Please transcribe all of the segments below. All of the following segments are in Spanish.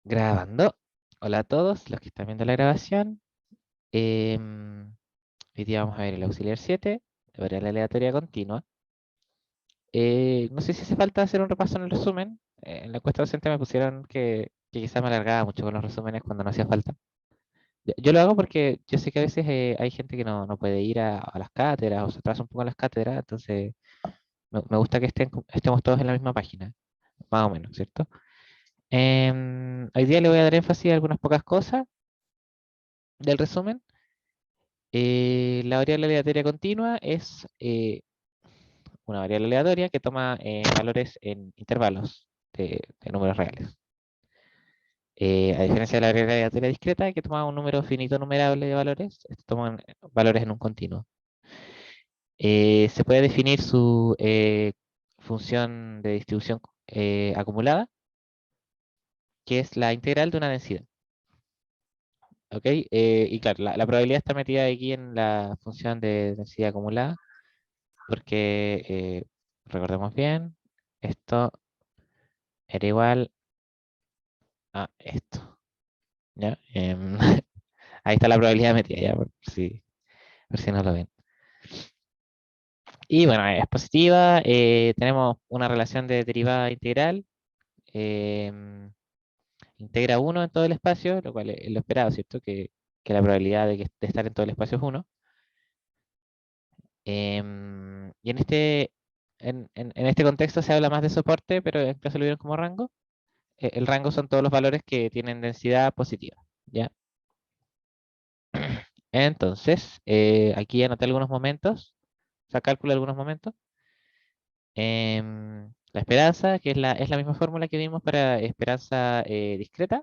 Grabando. Hola a todos los que están viendo la grabación. Em, Hoy día vamos a ver el auxiliar 7 de variable aleatoria continua. No sé si hace falta hacer un repaso en el resumen. En la encuesta docente me pusieron que quizás me alargaba mucho con los resúmenes cuando no hacía falta. Yo lo hago porque yo sé que a veces hay gente que no puede ir a las cátedras o se atrasa un poco en las cátedras, entonces me gusta que estemos todos en la misma página, más o menos, ¿cierto? Hoy día le voy a dar énfasis a algunas pocas cosas del resumen. La variable aleatoria continua es una variable aleatoria que toma valores en intervalos de números reales. A diferencia de la variable aleatoria discreta, que toma un número finito numerable de valores, estos toman valores en un continuo. Se puede definir su función de distribución acumulada, que es la integral de una densidad. ¿Ok? Y claro, la probabilidad está metida aquí en la función de densidad acumulada porque recordemos bien, esto era igual a esto, ¿ya? Ahí está la probabilidad metida, ya, por si no lo ven. Y bueno, es positiva, tenemos una relación de derivada integral, em, integra uno en todo el espacio, lo cual es lo esperado, ¿cierto? Que la probabilidad de estar en todo el espacio es uno. Y en este contexto se habla más de soporte, pero en caso lo vieron como rango. El rango son todos los valores que tienen densidad positiva, ¿ya? Entonces, aquí anoté algunos momentos, o sea, cálculo algunos momentos. La esperanza, que es la misma fórmula que vimos para esperanza discreta,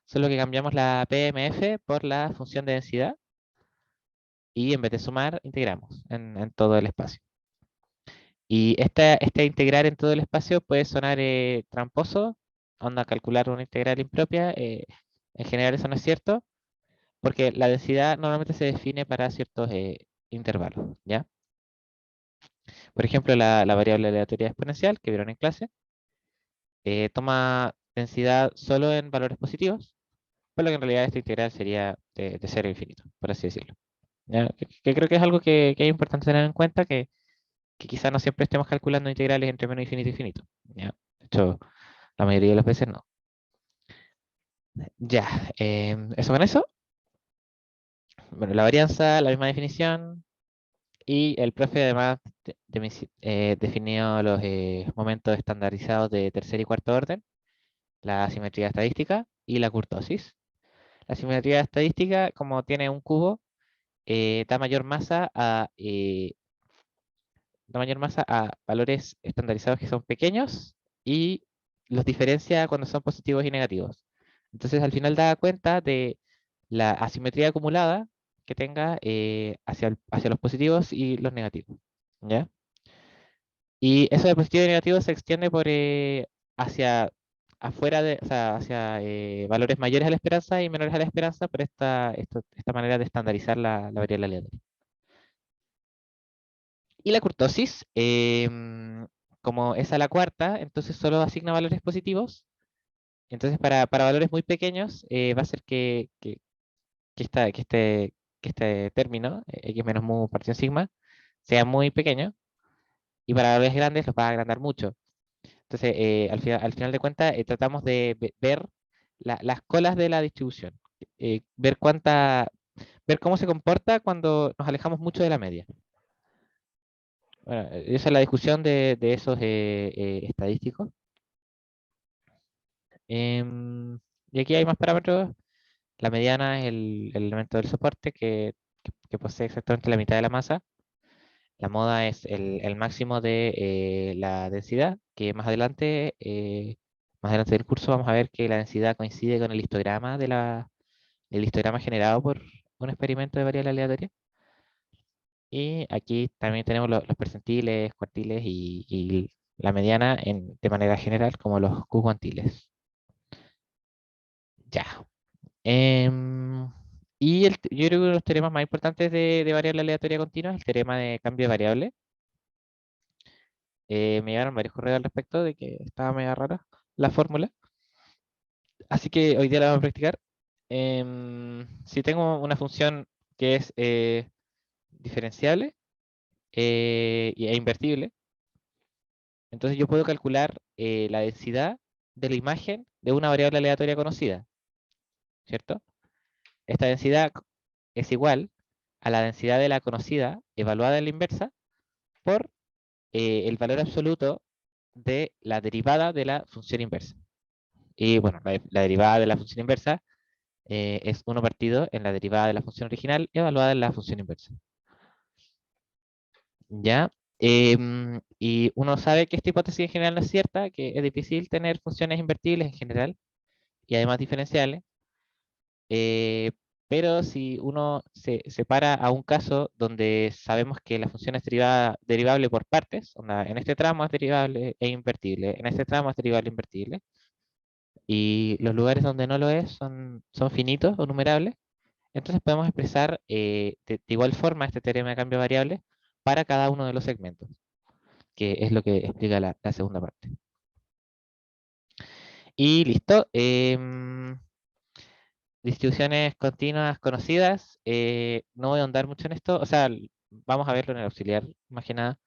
solo que cambiamos la PMF por la función de densidad y en vez de sumar, integramos en todo el espacio. Y este integrar en todo el espacio puede sonar tramposo, onda calcular una integral impropia. En general eso no es cierto, porque la densidad normalmente se define para ciertos intervalos, ¿ya? Por ejemplo, la variable aleatoria exponencial que vieron en clase toma densidad solo en valores positivos, por lo que en realidad esta integral sería de cero a infinito, por así decirlo. ¿Ya? Que creo que es algo que es importante tener en cuenta, que quizás no siempre estemos calculando integrales entre menos infinito y infinito. ¿Ya? De hecho, la mayoría de las veces no. Ya, eso con eso. Bueno, la varianza, la misma definición. Y el profe además definió los momentos estandarizados de tercer y cuarto orden, la simetría estadística y la kurtosis. La simetría estadística, como tiene un cubo, da mayor masa a valores estandarizados que son pequeños y los diferencia cuando son positivos y negativos. Entonces al final da cuenta de la asimetría acumulada que tenga hacia los positivos y los negativos. ¿Ya? Y eso de positivo y negativo se extiende hacia afuera o sea, hacia valores mayores a la esperanza y menores a la esperanza por esta manera de estandarizar la variable aleatoria. Y la kurtosis, como es a la cuarta, entonces solo asigna valores positivos. Entonces para valores muy pequeños va a ser que, esta- que este, que este término, x menos mu partido sigma, sea muy pequeño. Y para valores grandes los va a agrandar mucho. Entonces, al final de cuentas, tratamos de ver las colas de la distribución, ver cómo se comporta cuando nos alejamos mucho de la media. Bueno, esa es la discusión de esos estadísticos. Em, y aquí hay más parámetros. La mediana es el elemento del soporte que posee exactamente la mitad de la masa. La moda es el máximo de la densidad, que más adelante del curso vamos a ver que la densidad coincide con el histograma generado por un experimento de variable aleatoria. Y aquí también tenemos los percentiles, cuartiles y la mediana de manera general como los q-cuantiles. Ya. Em, yo creo que uno de los teoremas más importantes de variable aleatoria continua es el teorema de cambio de variable. Me llegaron varios correos al respecto de que estaba medio rara la fórmula. Así que hoy día la vamos a practicar. Si tengo una función que es diferenciable e invertible, entonces yo puedo calcular la densidad de la imagen de una variable aleatoria conocida, ¿cierto? Esta densidad es igual a la densidad de la conocida evaluada en la inversa por el valor absoluto de la derivada de la función inversa. Y bueno, la derivada de la función inversa es 1 partido en la derivada de la función original evaluada en la función inversa. ¿Ya? Y uno sabe que esta hipótesis en general no es cierta, que es difícil tener funciones invertibles en general y además diferenciales. eh, pero si uno se separa a un caso donde sabemos que la función es derivable por partes, onda, en este tramo es derivable e invertible, en este tramo es derivable e invertible, y los lugares donde no lo es son finitos o numerables, entonces podemos expresar de igual forma este teorema de cambio de variables para cada uno de los segmentos, que es lo que explica la segunda parte. Y listo. Distribuciones continuas conocidas. No voy a ahondar mucho en esto. O sea, vamos a verlo en el auxiliar, más que nada.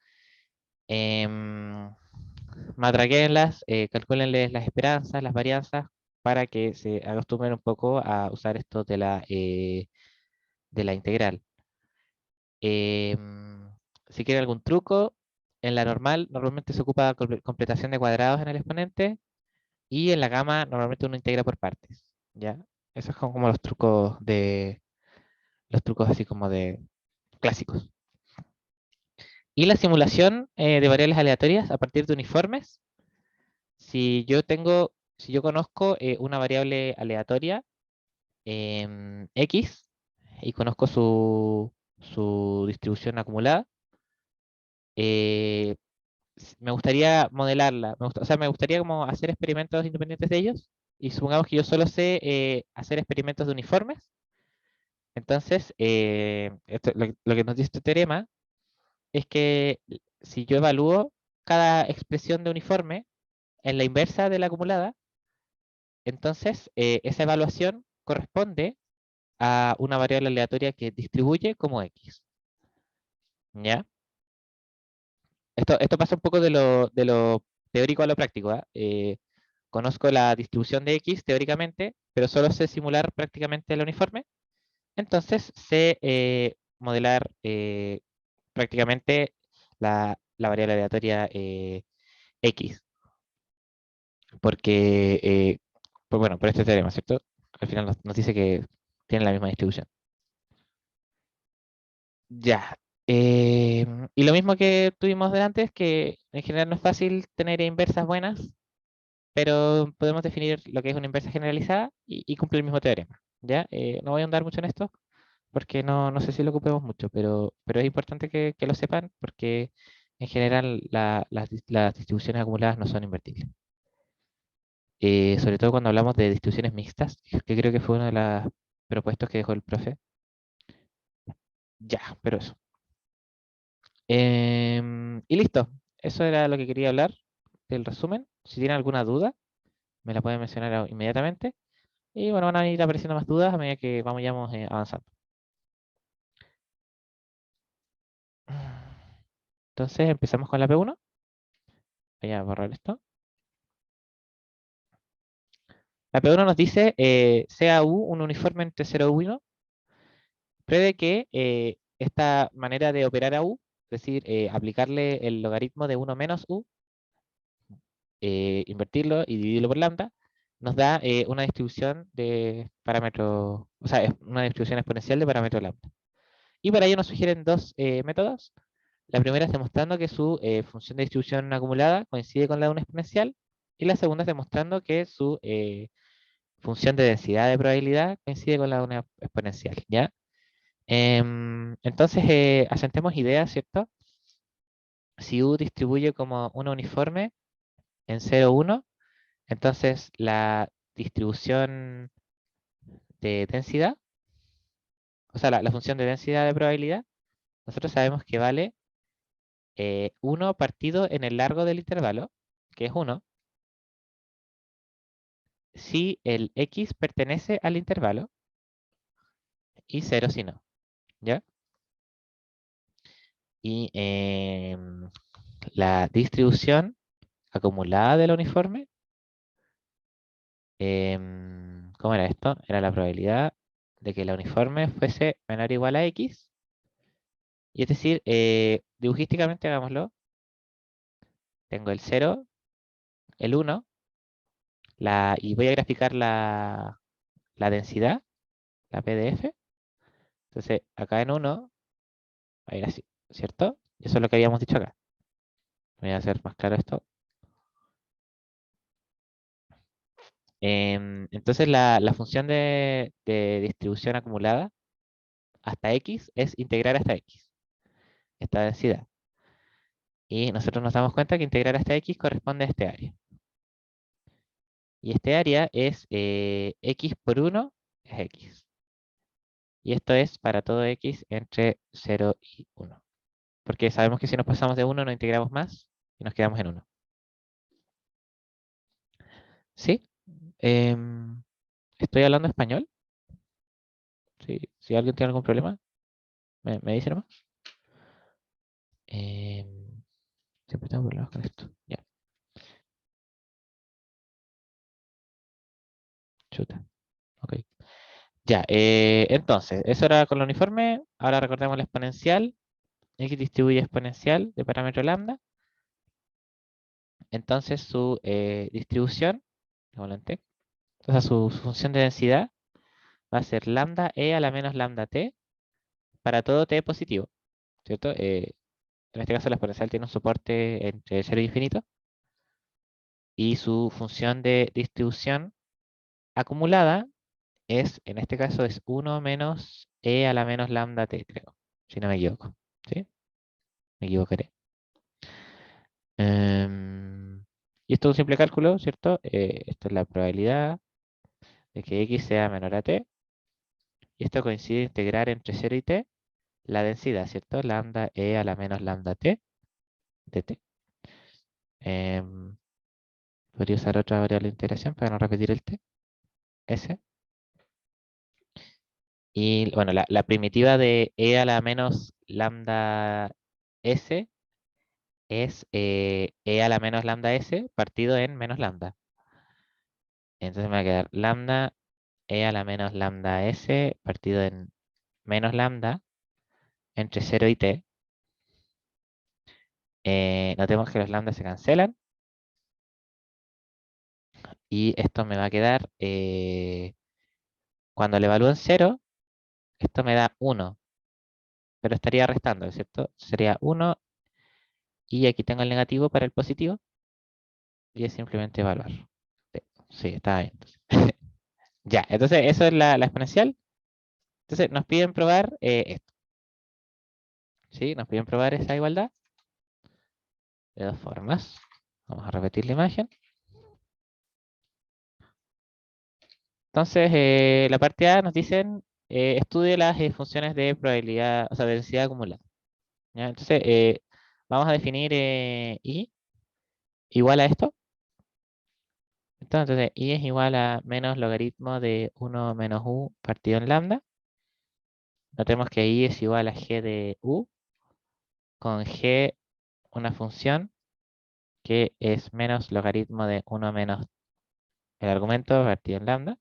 Matraquéenlas, calcúlenles las esperanzas, las varianzas, para que se acostumbren un poco a usar esto de la integral. Si quieren algún truco, en la normal normalmente se ocupa completación de cuadrados en el exponente y en la gama normalmente uno integra por partes, ¿ya? Esos son como los trucos así como de clásicos. Y la simulación de variables aleatorias a partir de uniformes. Si yo conozco una variable aleatoria X y conozco su distribución acumulada, eh, me gustaría modelarla, o sea, me gustaría como hacer experimentos independientes de ellos, y supongamos que yo solo sé hacer experimentos de uniformes, entonces lo que nos dice este teorema es que si yo evalúo cada expresión de uniforme en la inversa de la acumulada, entonces esa evaluación corresponde a una variable aleatoria que distribuye como X, ¿ya? Esto pasa un poco de lo teórico a lo práctico, ¿ah? Conozco la distribución de X teóricamente, pero solo sé simular prácticamente el uniforme. Entonces sé modelar prácticamente la variable aleatoria X, porque, pues bueno, por este teorema, ¿cierto? Al final nos dice que tienen la misma distribución. Ya. Y lo mismo que tuvimos delante es que en general no es fácil tener inversas buenas, pero podemos definir lo que es una inversa generalizada y cumple el mismo teorema. ¿Ya? No voy a andar mucho en esto porque no sé si lo ocupemos mucho, pero es importante que lo sepan porque en general las distribuciones acumuladas no son invertibles. Sobre todo cuando hablamos de distribuciones mixtas, que creo que fue uno de los propuestos que dejó el profe. Ya, pero eso. Y listo. Eso era lo que quería hablar del resumen. Si tienen alguna duda, me la pueden mencionar inmediatamente. Y bueno, van a ir apareciendo más dudas a medida que vayamos avanzando. Entonces empezamos con la P1. Voy a borrar esto. La P1 nos dice, sea U un uniforme entre 0 y 1, pruebe que esta manera de operar a U, es decir, aplicarle el logaritmo de 1 menos U, invertirlo y dividirlo por lambda, nos da una distribución de parámetro, o sea, es una distribución exponencial de parámetro lambda. Y para ello nos sugieren dos métodos. La primera es demostrando que su función de distribución acumulada coincide con la de una exponencial, y la segunda es demostrando que su función de densidad de probabilidad coincide con la de una exponencial, ¿ya? Entonces, asentemos ideas, ¿cierto? Si U distribuye como una uniforme en 0, 1, entonces la distribución de densidad, o sea, la función de densidad de probabilidad, nosotros sabemos que vale 1 partido en el largo del intervalo, que es 1, si el X pertenece al intervalo y 0 si no, ¿ya? Y la distribución acumulada de la uniforme, ¿cómo era esto? Era la probabilidad de que la uniforme fuese menor o igual a X. Y es decir, dibujísticamente hagámoslo. Tengo el 0, el 1, y voy a graficar la densidad, la PDF. Entonces, acá en 1 va a ir así, ¿cierto? Eso es lo que habíamos dicho acá. Voy a hacer más claro esto. Entonces, la función de distribución acumulada hasta X es integrar hasta X, esta densidad. Y nosotros nos damos cuenta que integrar hasta X corresponde a este área. Y este área es X por 1 es X. Y esto es para todo X entre 0 y 1. Porque sabemos que si nos pasamos de 1 no integramos más y nos quedamos en 1. ¿Sí? Em, ¿Estoy hablando español? Sí, si alguien tiene algún problema, me dice nomás. Em, Siempre tengo problemas con esto. Ya, chuta. Ok. Ya, entonces, eso era con el uniforme. Ahora recordemos la exponencial. X distribuye exponencial de parámetro lambda. Entonces su distribución, démoslo en t, o sea, su función de densidad va a ser lambda e a la menos lambda t para todo t positivo, ¿cierto? En este caso la exponencial tiene un soporte entre 0 y infinito. Y su función de distribución acumulada es, en este caso, es 1 menos e a la menos lambda t, creo, si no me equivoco. ¿Sí? Me equivocaré. Y esto es un simple cálculo, ¿cierto? Esto es la probabilidad de que x sea menor a t. Y esto coincide integrar entre 0 y t la densidad, ¿cierto? Lambda e a la menos lambda t de t. Em, Podría usar otra variable de integración para no repetir el t, s. Y bueno, la primitiva de e a la menos lambda s es e a la menos lambda s partido en menos lambda. Entonces me va a quedar lambda e a la menos lambda s partido en menos lambda entre 0 y t. Notemos que los lambda se cancelan y esto me va a quedar, cuando le evalúo en 0, esto me da 1, pero estaría restando, ¿cierto? Sería 1 y aquí tengo el negativo para el positivo y es simplemente evaluar. Sí, sí, está bien. Ya, entonces eso es la exponencial. Entonces nos piden probar esto, ¿sí? Nos piden probar esa igualdad de dos formas. Vamos a repetir la imagen. Entonces, la parte A nos dicen, estudie las funciones de probabilidad, o sea, de densidad acumulada. ¿Ya? Entonces, vamos a definir I igual a esto. Entonces, I es igual a menos logaritmo de 1 menos U partido en lambda. Notemos que I es igual a G de U con G, una función que es menos logaritmo de 1 menos el argumento partido en lambda.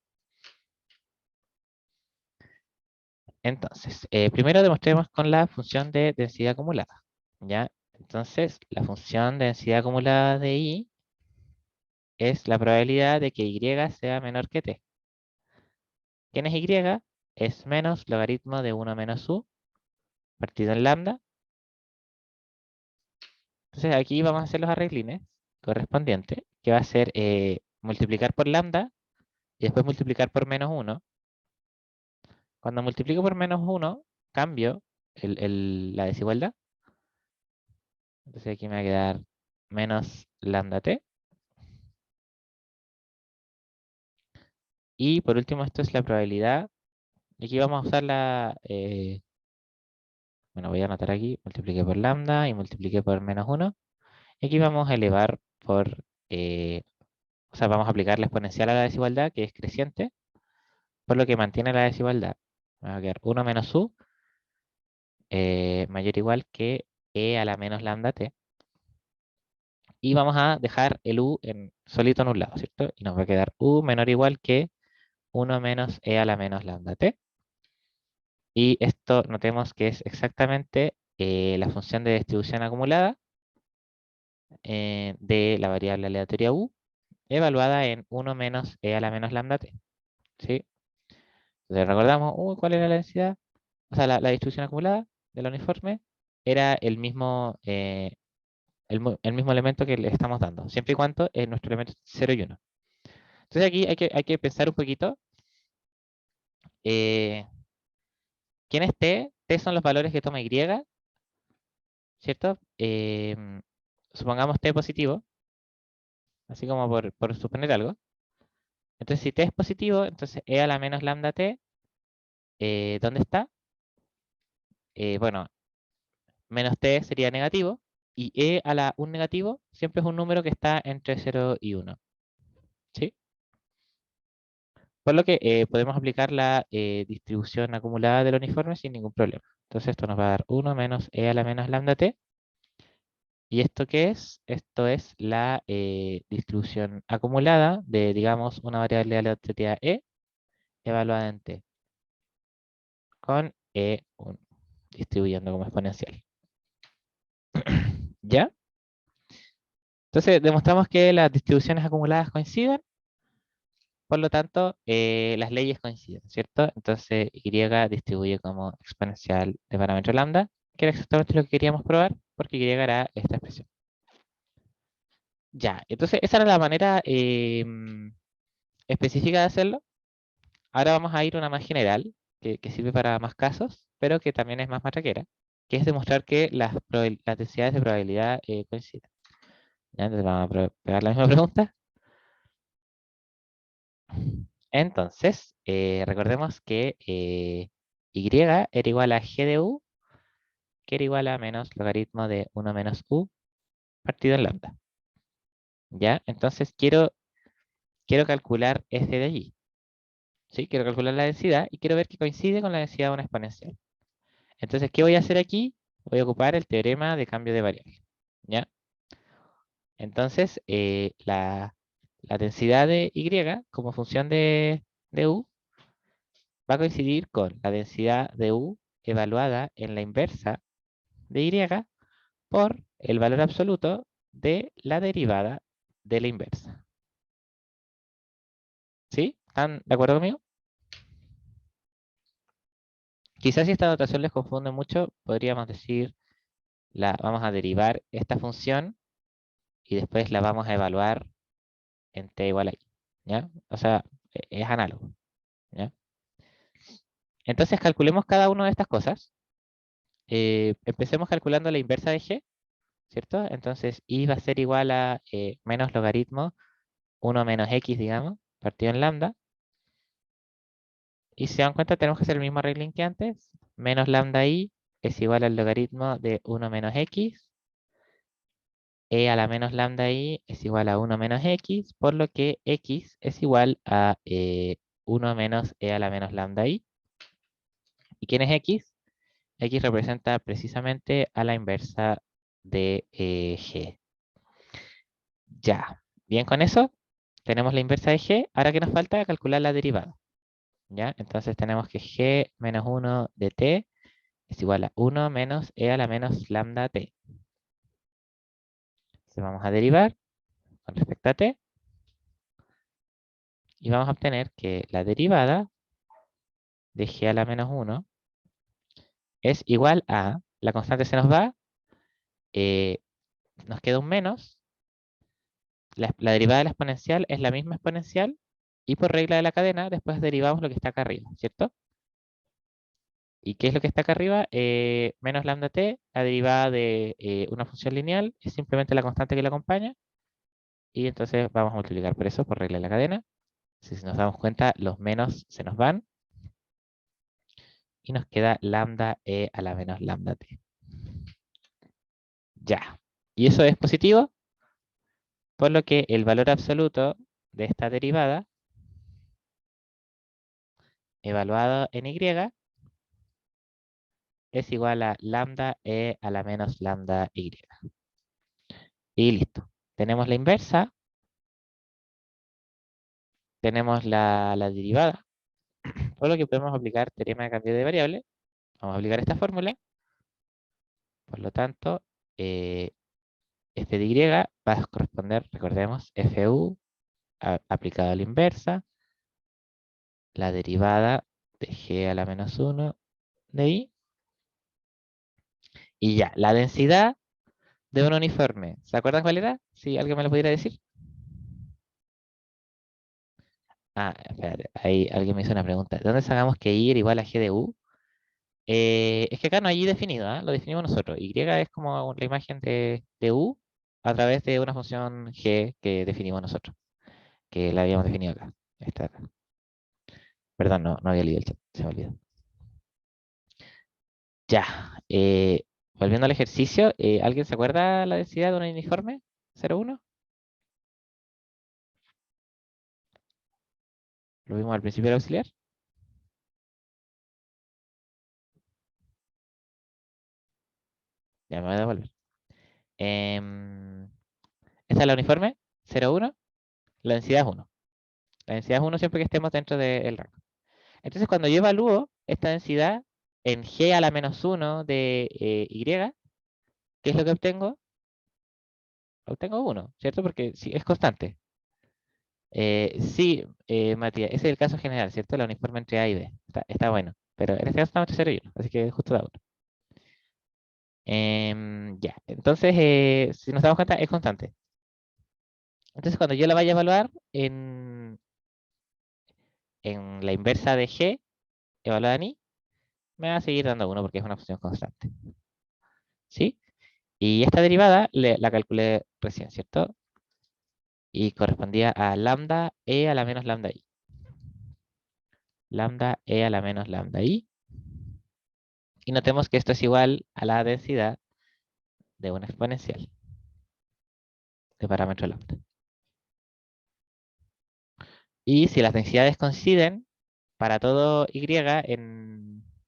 Entonces, primero demostremos con la función de densidad acumulada. ¿Ya? Entonces, la función de densidad acumulada de I es la probabilidad de que Y sea menor que T. ¿Quién es Y? Es menos logaritmo de 1 menos U partido en lambda. Entonces, aquí vamos a hacer los arreglines correspondientes, que va a ser multiplicar por lambda y después multiplicar por menos 1. Cuando multiplico por menos 1, cambio la desigualdad. Entonces aquí me va a quedar menos lambda t. Y por último, esto es la probabilidad. Y aquí vamos a usar bueno, voy a anotar aquí, multipliqué por lambda y multipliqué por menos 1. Y aquí vamos a elevar por, o sea, vamos a aplicar la exponencial a la desigualdad, que es creciente, por lo que mantiene la desigualdad. Va a quedar 1 menos u mayor o igual que e a la menos lambda t. Y vamos a dejar el u solito en un lado, ¿cierto? Y nos va a quedar u menor o igual que 1 menos e a la menos lambda t. Y esto notemos que es exactamente la función de distribución acumulada de la variable aleatoria u, evaluada en 1 menos e a la menos lambda t. ¿Sí? Entonces recordamos, ¿cuál era la densidad? O sea, la distribución acumulada del uniforme era el mismo elemento que le estamos dando, siempre y cuando nuestro elemento es 0 y 1. Entonces aquí hay que pensar un poquito. eh, ¿Quién es t? T son los valores que toma y, ¿cierto? Supongamos t positivo, así como por suponer algo. Entonces, si t es positivo, entonces e a la menos lambda t, ¿dónde está? Bueno, menos t sería negativo, y e a la un negativo siempre es un número que está entre 0 y 1. ¿Sí? Por lo que podemos aplicar la distribución acumulada del uniforme sin ningún problema. Entonces esto nos va a dar 1 menos e a la menos lambda t. ¿Y esto qué es? Esto es la distribución acumulada de, digamos, una variable aleatoria e evaluada en t, con e1, distribuyendo como exponencial. ¿Ya? Entonces demostramos que las distribuciones acumuladas coinciden, por lo tanto, las leyes coinciden, ¿cierto? Entonces y distribuye como exponencial de parámetro lambda, que era exactamente lo que queríamos probar, porque y era esta expresión. Ya, entonces esa era la manera específica de hacerlo. Ahora vamos a ir a una más general, que sirve para más casos, pero que también es más matraquera, que es demostrar que las densidades de probabilidad coinciden. ¿Ya? Entonces vamos a pegar la misma pregunta. Entonces, recordemos que y era igual a g de u, que era igual a menos logaritmo de 1 menos u partido en lambda. ¿Ya? Entonces quiero calcular este de allí. ¿Sí? Quiero calcular la densidad y quiero ver que coincide con la densidad de una exponencial. Entonces, ¿qué voy a hacer aquí? Voy a ocupar el teorema de cambio de variable. ¿Ya? Entonces, la densidad de y como función de u va a coincidir con la densidad de u evaluada en la inversa de y por el valor absoluto de la derivada de la inversa. ¿Sí? ¿Están de acuerdo conmigo? Quizás si esta notación les confunde mucho, podríamos decir, vamos a derivar esta función y después la vamos a evaluar en t igual a i. ¿Ya? O sea, es análogo. ¿Ya? Entonces calculemos cada una de estas cosas. Empecemos calculando la inversa de g, ¿cierto? Entonces i va a ser igual a menos logaritmo 1 menos x, digamos, partido en lambda. Y si se dan cuenta, tenemos que hacer el mismo arreglín que antes. Menos lambda i es igual al logaritmo de 1 menos x. E a la menos lambda i es igual a 1 menos x, por lo que x es igual a 1 menos e a la menos lambda i. ¿Y quién es x? X representa precisamente a la inversa de g. Ya, bien con eso, tenemos la inversa de g. Ahora que nos falta calcular la derivada. ¿Ya? Entonces tenemos que g menos 1 de t es igual a 1 menos e a la menos lambda t. Entonces vamos a derivar con respecto a t y vamos a obtener que la derivada de g a la menos 1 es igual a, la constante se nos va, eh, nos queda un menos, la derivada de la exponencial es la misma exponencial y por regla de la cadena después derivamos lo que está acá arriba, ¿cierto? ¿Y qué es lo que está acá arriba? Menos lambda t, la derivada de una función lineal es simplemente la constante que la acompaña y entonces vamos a multiplicar por eso, por regla de la cadena. Si nos damos cuenta, los menos se nos van y nos queda lambda e a la menos lambda t. Ya. Y eso es positivo, por lo que el valor absoluto de esta derivada evaluado en y es igual a lambda e a la menos lambda y. Y listo. Tenemos la inversa, tenemos la derivada, por lo que podemos aplicar teorema de cambio de variable. Vamos a aplicar esta fórmula. Por lo tanto, este de y va a corresponder, recordemos, fu aplicado a la inversa, la derivada de g a la menos 1 de i. Y ya, la densidad de un uniforme. ¿Se acuerdan cuál era? Si alguien me lo pudiera decir. Ah, espérate, ahí alguien me hizo una pregunta. ¿De dónde sacamos que i era igual a g de u? Es que acá no hay i definido, ¿ah? Lo definimos nosotros. Y es como la imagen de u a través de una función g que definimos nosotros, que la habíamos definido acá. Esta acá. Perdón, no había leído el chat, se me olvidó. Ya, volviendo al ejercicio, ¿alguien se acuerda la densidad de un uniforme? ¿0,1? Lo vimos al principio del auxiliar. Ya me voy a devolver. Em, Esta es la uniforme, 0,1. La densidad es 1. La densidad es 1 siempre que estemos dentro del rango. Entonces, cuando yo evalúo esta densidad en g a la menos 1 de y, ¿qué es lo que obtengo? Obtengo 1, ¿cierto? Porque sí, es constante. Sí, Matías, ese es el caso general, ¿cierto? La uniforme entre A y B. Está bueno. Pero en este caso estamos entre 0 y 1, así que justo da 1. Ya, entonces, si nos damos cuenta, es constante. Entonces, cuando yo la vaya a evaluar en la inversa de g, evaluada en i, me va a seguir dando 1 porque es una función constante. ¿Sí? Y esta derivada la calculé recién, ¿cierto? Y correspondía a lambda e a la menos lambda i. Lambda e a la menos lambda i. Y notemos que esto es igual a la densidad de una exponencial de parámetro lambda. Y si las densidades coinciden para todo y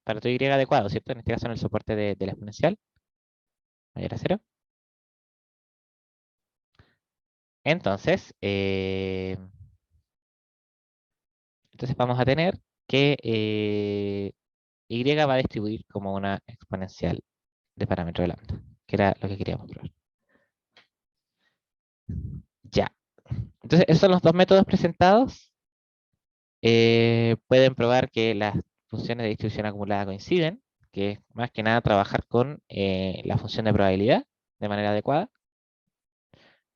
para todo y adecuado, ¿cierto? En este caso en el soporte de la exponencial, mayor a 0. Entonces, vamos a tener que y va a distribuir como una exponencial de parámetro de lambda, que era lo que queríamos probar. Ya. Entonces, esos son los dos métodos presentados. Pueden probar que las funciones de distribución acumulada coinciden, que es más que nada trabajar con la función de probabilidad de manera adecuada.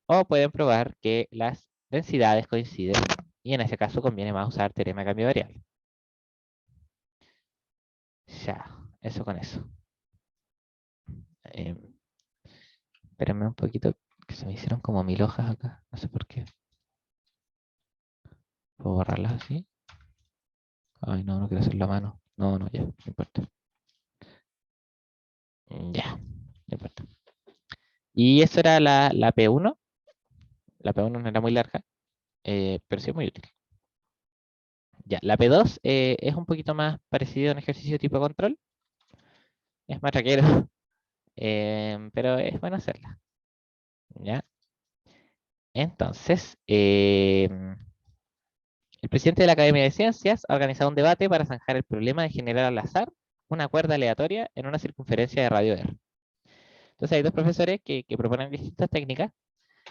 O pueden probar que las densidades coinciden, y en ese caso conviene más usar teorema de cambio de variable. Ya, eso con eso. Eh, Espérenme un poquito, que se me hicieron como 1000 hojas acá, no sé por qué. ¿Puedo borrarlas así? Ay, no quiero hacerlo a mano. No, ya, no importa. Ya, no importa. Y eso era la P1. La P1 no era muy larga, pero sí es muy útil. Ya, la P2 es un poquito más parecido a un ejercicio tipo control. Es más traquero, pero es bueno hacerla. ¿Ya? Entonces, el presidente de la Academia de Ciencias ha organizado un debate para zanjar el problema de generar al azar una cuerda aleatoria en una circunferencia de radio R. Entonces hay dos profesores que proponen distintas técnicas.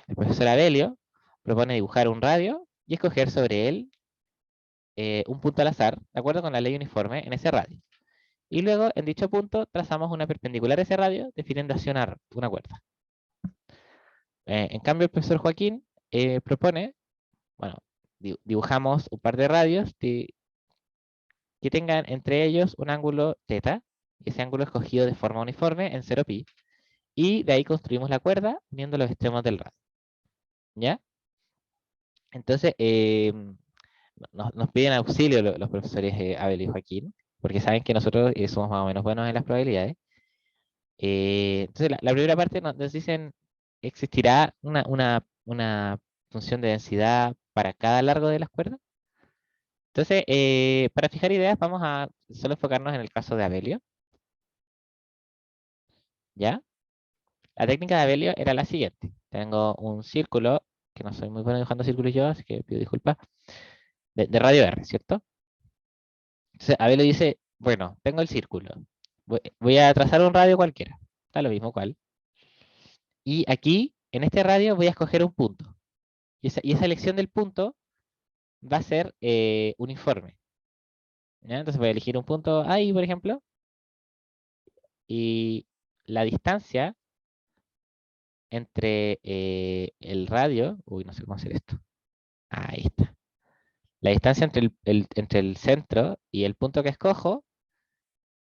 El profesor Abelio propone dibujar un radio y escoger sobre él un punto al azar, de acuerdo con la ley uniforme en ese radio. Y luego, en dicho punto, trazamos una perpendicular a ese radio, definiendo así una cuerda. En cambio, el profesor Joaquín propone, bueno, dibujamos un par de radios que tengan entre ellos un ángulo θ, y ese ángulo escogido de forma uniforme en 0pi, y de ahí construimos la cuerda uniendo los extremos del radio. ¿Ya? Entonces, nos piden auxilio los profesores Abel y Joaquín, porque saben que nosotros somos más o menos buenos en las probabilidades. Entonces, la primera parte nos dicen, existirá una función de densidad para cada largo de las cuerdas. Entonces, para fijar ideas, vamos a solo enfocarnos en el caso de Abelio, ¿ya? La técnica de Abelio era la siguiente. Tengo un círculo, que no soy muy bueno dibujando círculos yo, así que pido disculpas, de radio R, ¿cierto? Entonces, Abelio dice, bueno, tengo el círculo. Voy a trazar un radio cualquiera. Da lo mismo cuál. Y aquí, en este radio, voy a escoger un punto. Y esa elección del punto va a ser uniforme. ¿Ya? Entonces voy a elegir un punto ahí, por ejemplo, y la distancia entre el radio, uy, no sé cómo hacer esto. Ahí está. La distancia entre el centro y el punto que escojo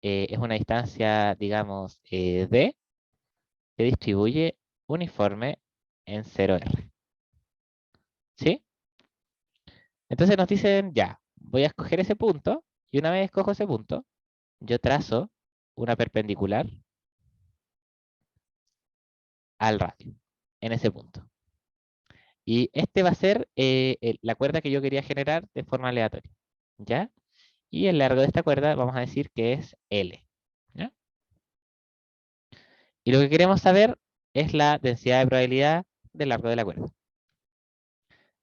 es una distancia, digamos, D, que distribuye uniforme en 0R. ¿Sí? Entonces nos dicen, ya, voy a escoger ese punto, y una vez escojo ese punto, yo trazo una perpendicular al radio, en ese punto. Y este va a ser la cuerda que yo quería generar de forma aleatoria. ¿Ya? Y el largo de esta cuerda vamos a decir que es L. ¿Ya? Y lo que queremos saber es la densidad de probabilidad del largo de la cuerda.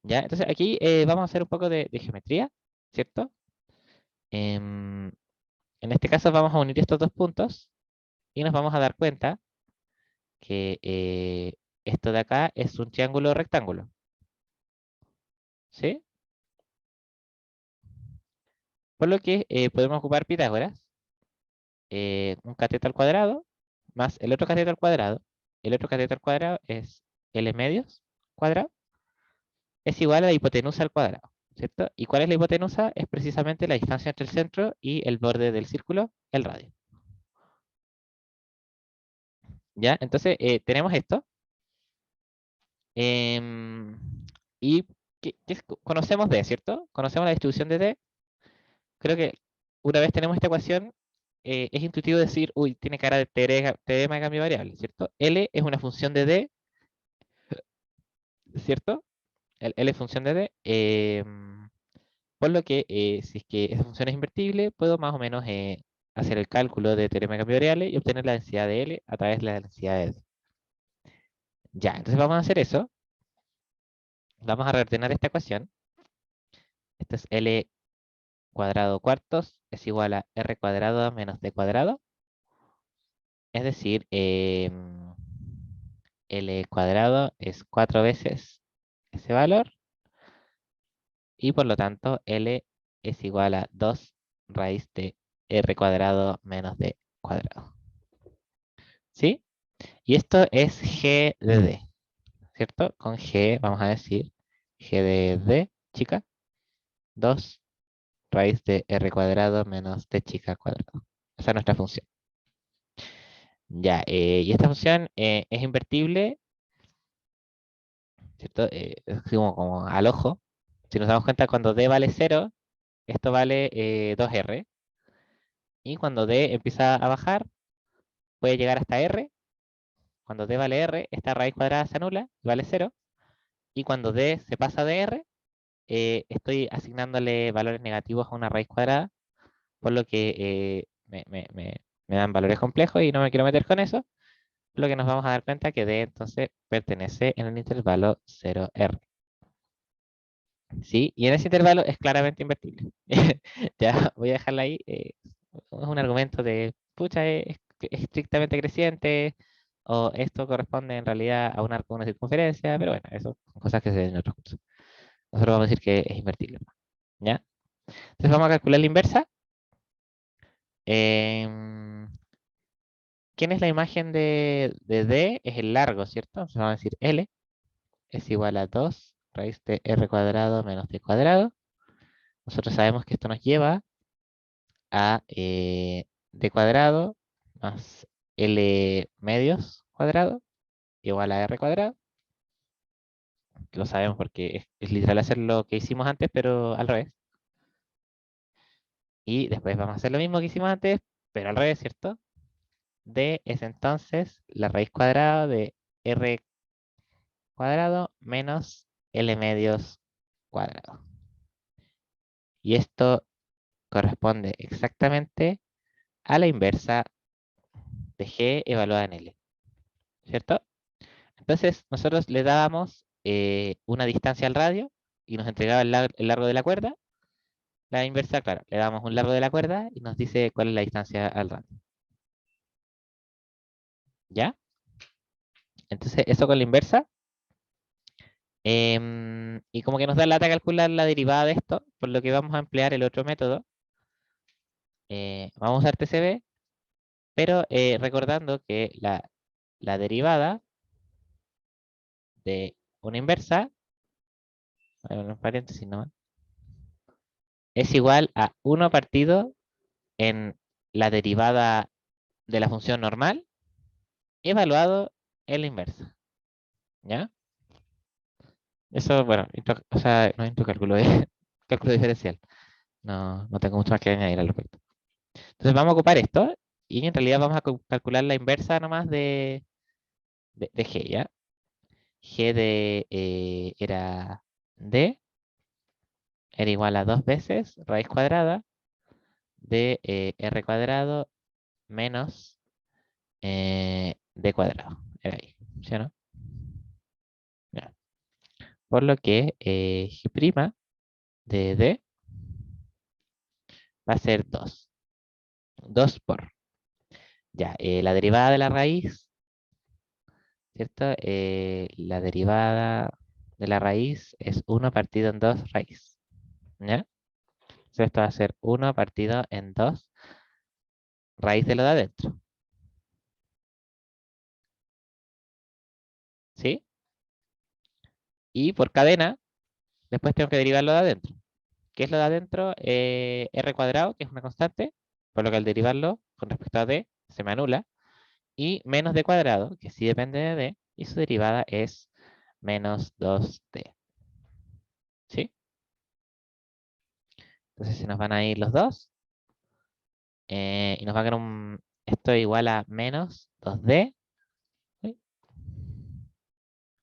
¿Ya? Entonces aquí vamos a hacer un poco de geometría, ¿cierto? Em, en este caso vamos a unir estos dos puntos y nos vamos a dar cuenta que esto de acá es un triángulo rectángulo. ¿Sí? Por lo que podemos ocupar Pitágoras, un cateto al cuadrado, más el otro cateto al cuadrado. El otro cateto al cuadrado es L medios cuadrado, es igual a la hipotenusa al cuadrado, ¿cierto? ¿Y cuál es la hipotenusa? Es precisamente la distancia entre el centro y el borde del círculo, el radio. ¿Ya? Entonces, tenemos esto. em, y conocemos D, ¿cierto? Conocemos la distribución de D. Creo que una vez tenemos esta ecuación, es intuitivo decir, uy, tiene cara de teorema de cambio variable, ¿cierto? L es una función de D, ¿cierto? El L es función de D. Por lo que, si es que esa función es invertible, puedo más o menos hacer el cálculo de teorema de cambio variable y obtener la densidad de L a través de la densidad de D. Ya, entonces vamos a hacer eso. Vamos a reordenar esta ecuación. Esto es L cuadrado cuartos es igual a R cuadrado menos D cuadrado. Es decir, L cuadrado es 4 veces ese valor y por lo tanto L es igual a 2 raíz de R cuadrado menos D cuadrado. ¿Sí? Y esto es G de D, ¿cierto? Con G vamos a decir G de D chica, 2 raíz de R cuadrado menos D chica cuadrado. Esa es nuestra función. Ya, y esta función es invertible, ¿cierto? Es como al ojo. Si nos damos cuenta, cuando D vale 0, esto vale 2R. Y cuando D empieza a bajar, puede llegar hasta R. Cuando D vale R, esta raíz cuadrada se anula y vale 0. Y cuando D se pasa de R, estoy asignándole valores negativos a una raíz cuadrada, por lo que me dan valores complejos y no me quiero meter con eso, por lo que nos vamos a dar cuenta que D entonces pertenece en el intervalo 0R. ¿Sí? Y en ese intervalo es claramente invertible. Ya voy a dejarla ahí. Es un argumento de, pucha, es estrictamente creciente, o esto corresponde en realidad a un arco de una circunferencia, pero bueno, eso son cosas que se ven en otros cursos. Nosotros vamos a decir que es invertible. ¿Ya? Entonces vamos a calcular la inversa. Em, ¿Quién es la imagen de D? Es el largo, ¿cierto? Entonces vamos a decir L es igual a 2 raíz de R cuadrado menos D cuadrado. Nosotros sabemos que esto nos lleva a D cuadrado más L medios cuadrado igual a R cuadrado. Lo sabemos porque es literal hacer lo que hicimos antes, pero al revés. Y después vamos a hacer lo mismo que hicimos antes, pero al revés, ¿cierto? D es entonces la raíz cuadrada de R cuadrado menos L medios cuadrado. Y esto corresponde exactamente a la inversa de g evaluada en L, ¿cierto? Entonces, nosotros le dábamos una distancia al radio y nos entregaba el largo de la cuerda. La inversa, claro, le damos un largo de la cuerda y nos dice cuál es la distancia al radio. ¿Ya? Entonces, eso con la inversa. Y como que nos da lata calcular la derivada de esto, por lo que vamos a emplear el otro método. Vamos a usar TCB, pero recordando que la derivada de una inversa, en paréntesis nomás, es igual a 1 partido en la derivada de la función normal evaluado en la inversa. ¿Ya? Eso, bueno, o sea, no es cálculo, es cálculo diferencial. No tengo mucho más que añadir al respecto. Entonces vamos a ocupar esto y en realidad vamos a calcular la inversa nomás de g, ¿ya? G de era d, era igual a 2 veces raíz cuadrada de r cuadrado menos d cuadrado. Era ahí, ¿sí o no? Ya. Por lo que g' de d va a ser 2. 2 por. Ya, la derivada de la raíz, ¿cierto? La derivada de la raíz es 1 partido en 2 raíz. ¿Ya? Entonces esto va a ser 1 partido en 2 raíz de lo de adentro. ¿Sí? Y por cadena, después tengo que derivar lo de adentro. ¿Qué es lo de adentro? R cuadrado, que es una constante, por lo que al derivarlo con respecto a D se me anula. Y menos D cuadrado, que sí depende de D, y su derivada es menos 2D. ¿Sí? Entonces se nos van a ir los dos. Y nos va a quedar esto igual a menos 2D, ¿sí?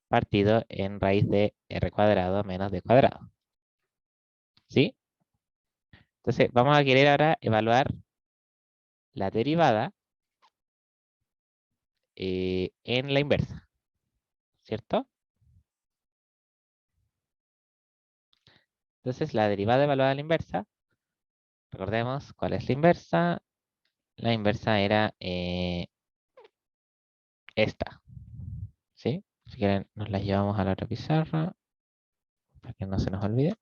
Partido en raíz de R cuadrado menos D cuadrado. ¿Sí? Entonces vamos a querer ahora evaluar la derivada en la inversa, ¿cierto? Entonces la derivada evaluada en la inversa, recordemos cuál es la inversa. La inversa era esta, ¿sí? Si quieren nos la llevamos a la otra pizarra para que no se nos olvide.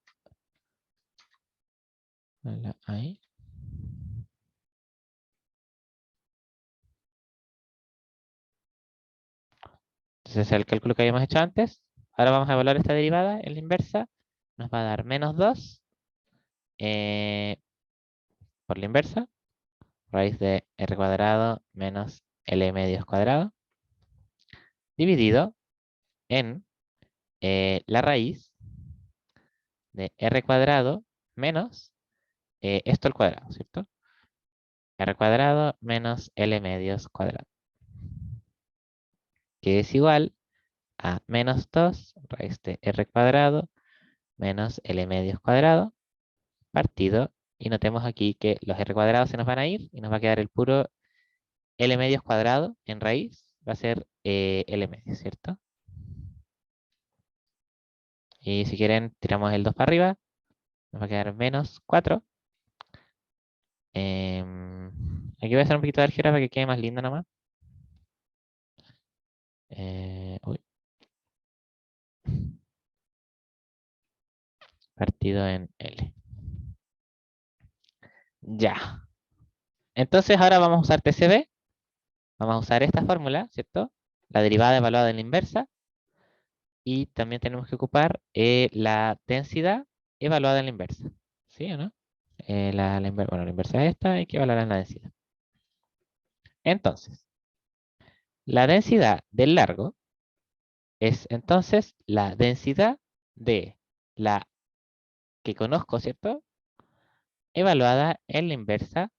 Ahí. Entonces es el cálculo que habíamos hecho antes. Ahora vamos a evaluar esta derivada en la inversa. Nos va a dar menos 2 por la inversa. Raíz de r cuadrado menos l medios cuadrado. Dividido en la raíz de r cuadrado menos esto al cuadrado, ¿cierto? R cuadrado menos L medios cuadrado, que es igual a menos 2 raíz de R cuadrado menos L medios cuadrado partido. Y notemos aquí que los R cuadrados se nos van a ir y nos va a quedar el puro L medios cuadrado en raíz. Va a ser L medios, ¿cierto? Y si quieren, tiramos el 2 para arriba. Nos va a quedar menos 4. Aquí voy a hacer un poquito de álgebra para que quede más lindo nomás. Uy, partido en L. Ya. Entonces ahora vamos a usar TCB. Vamos a usar esta fórmula, ¿cierto? La derivada evaluada en la inversa. Y también tenemos que ocupar la densidad evaluada en la inversa. ¿Sí o no? Bueno, la inversa es esta, hay que evaluar en la densidad. Entonces, la densidad del largo es entonces la densidad de la que conozco, ¿cierto? Evaluada en la inversa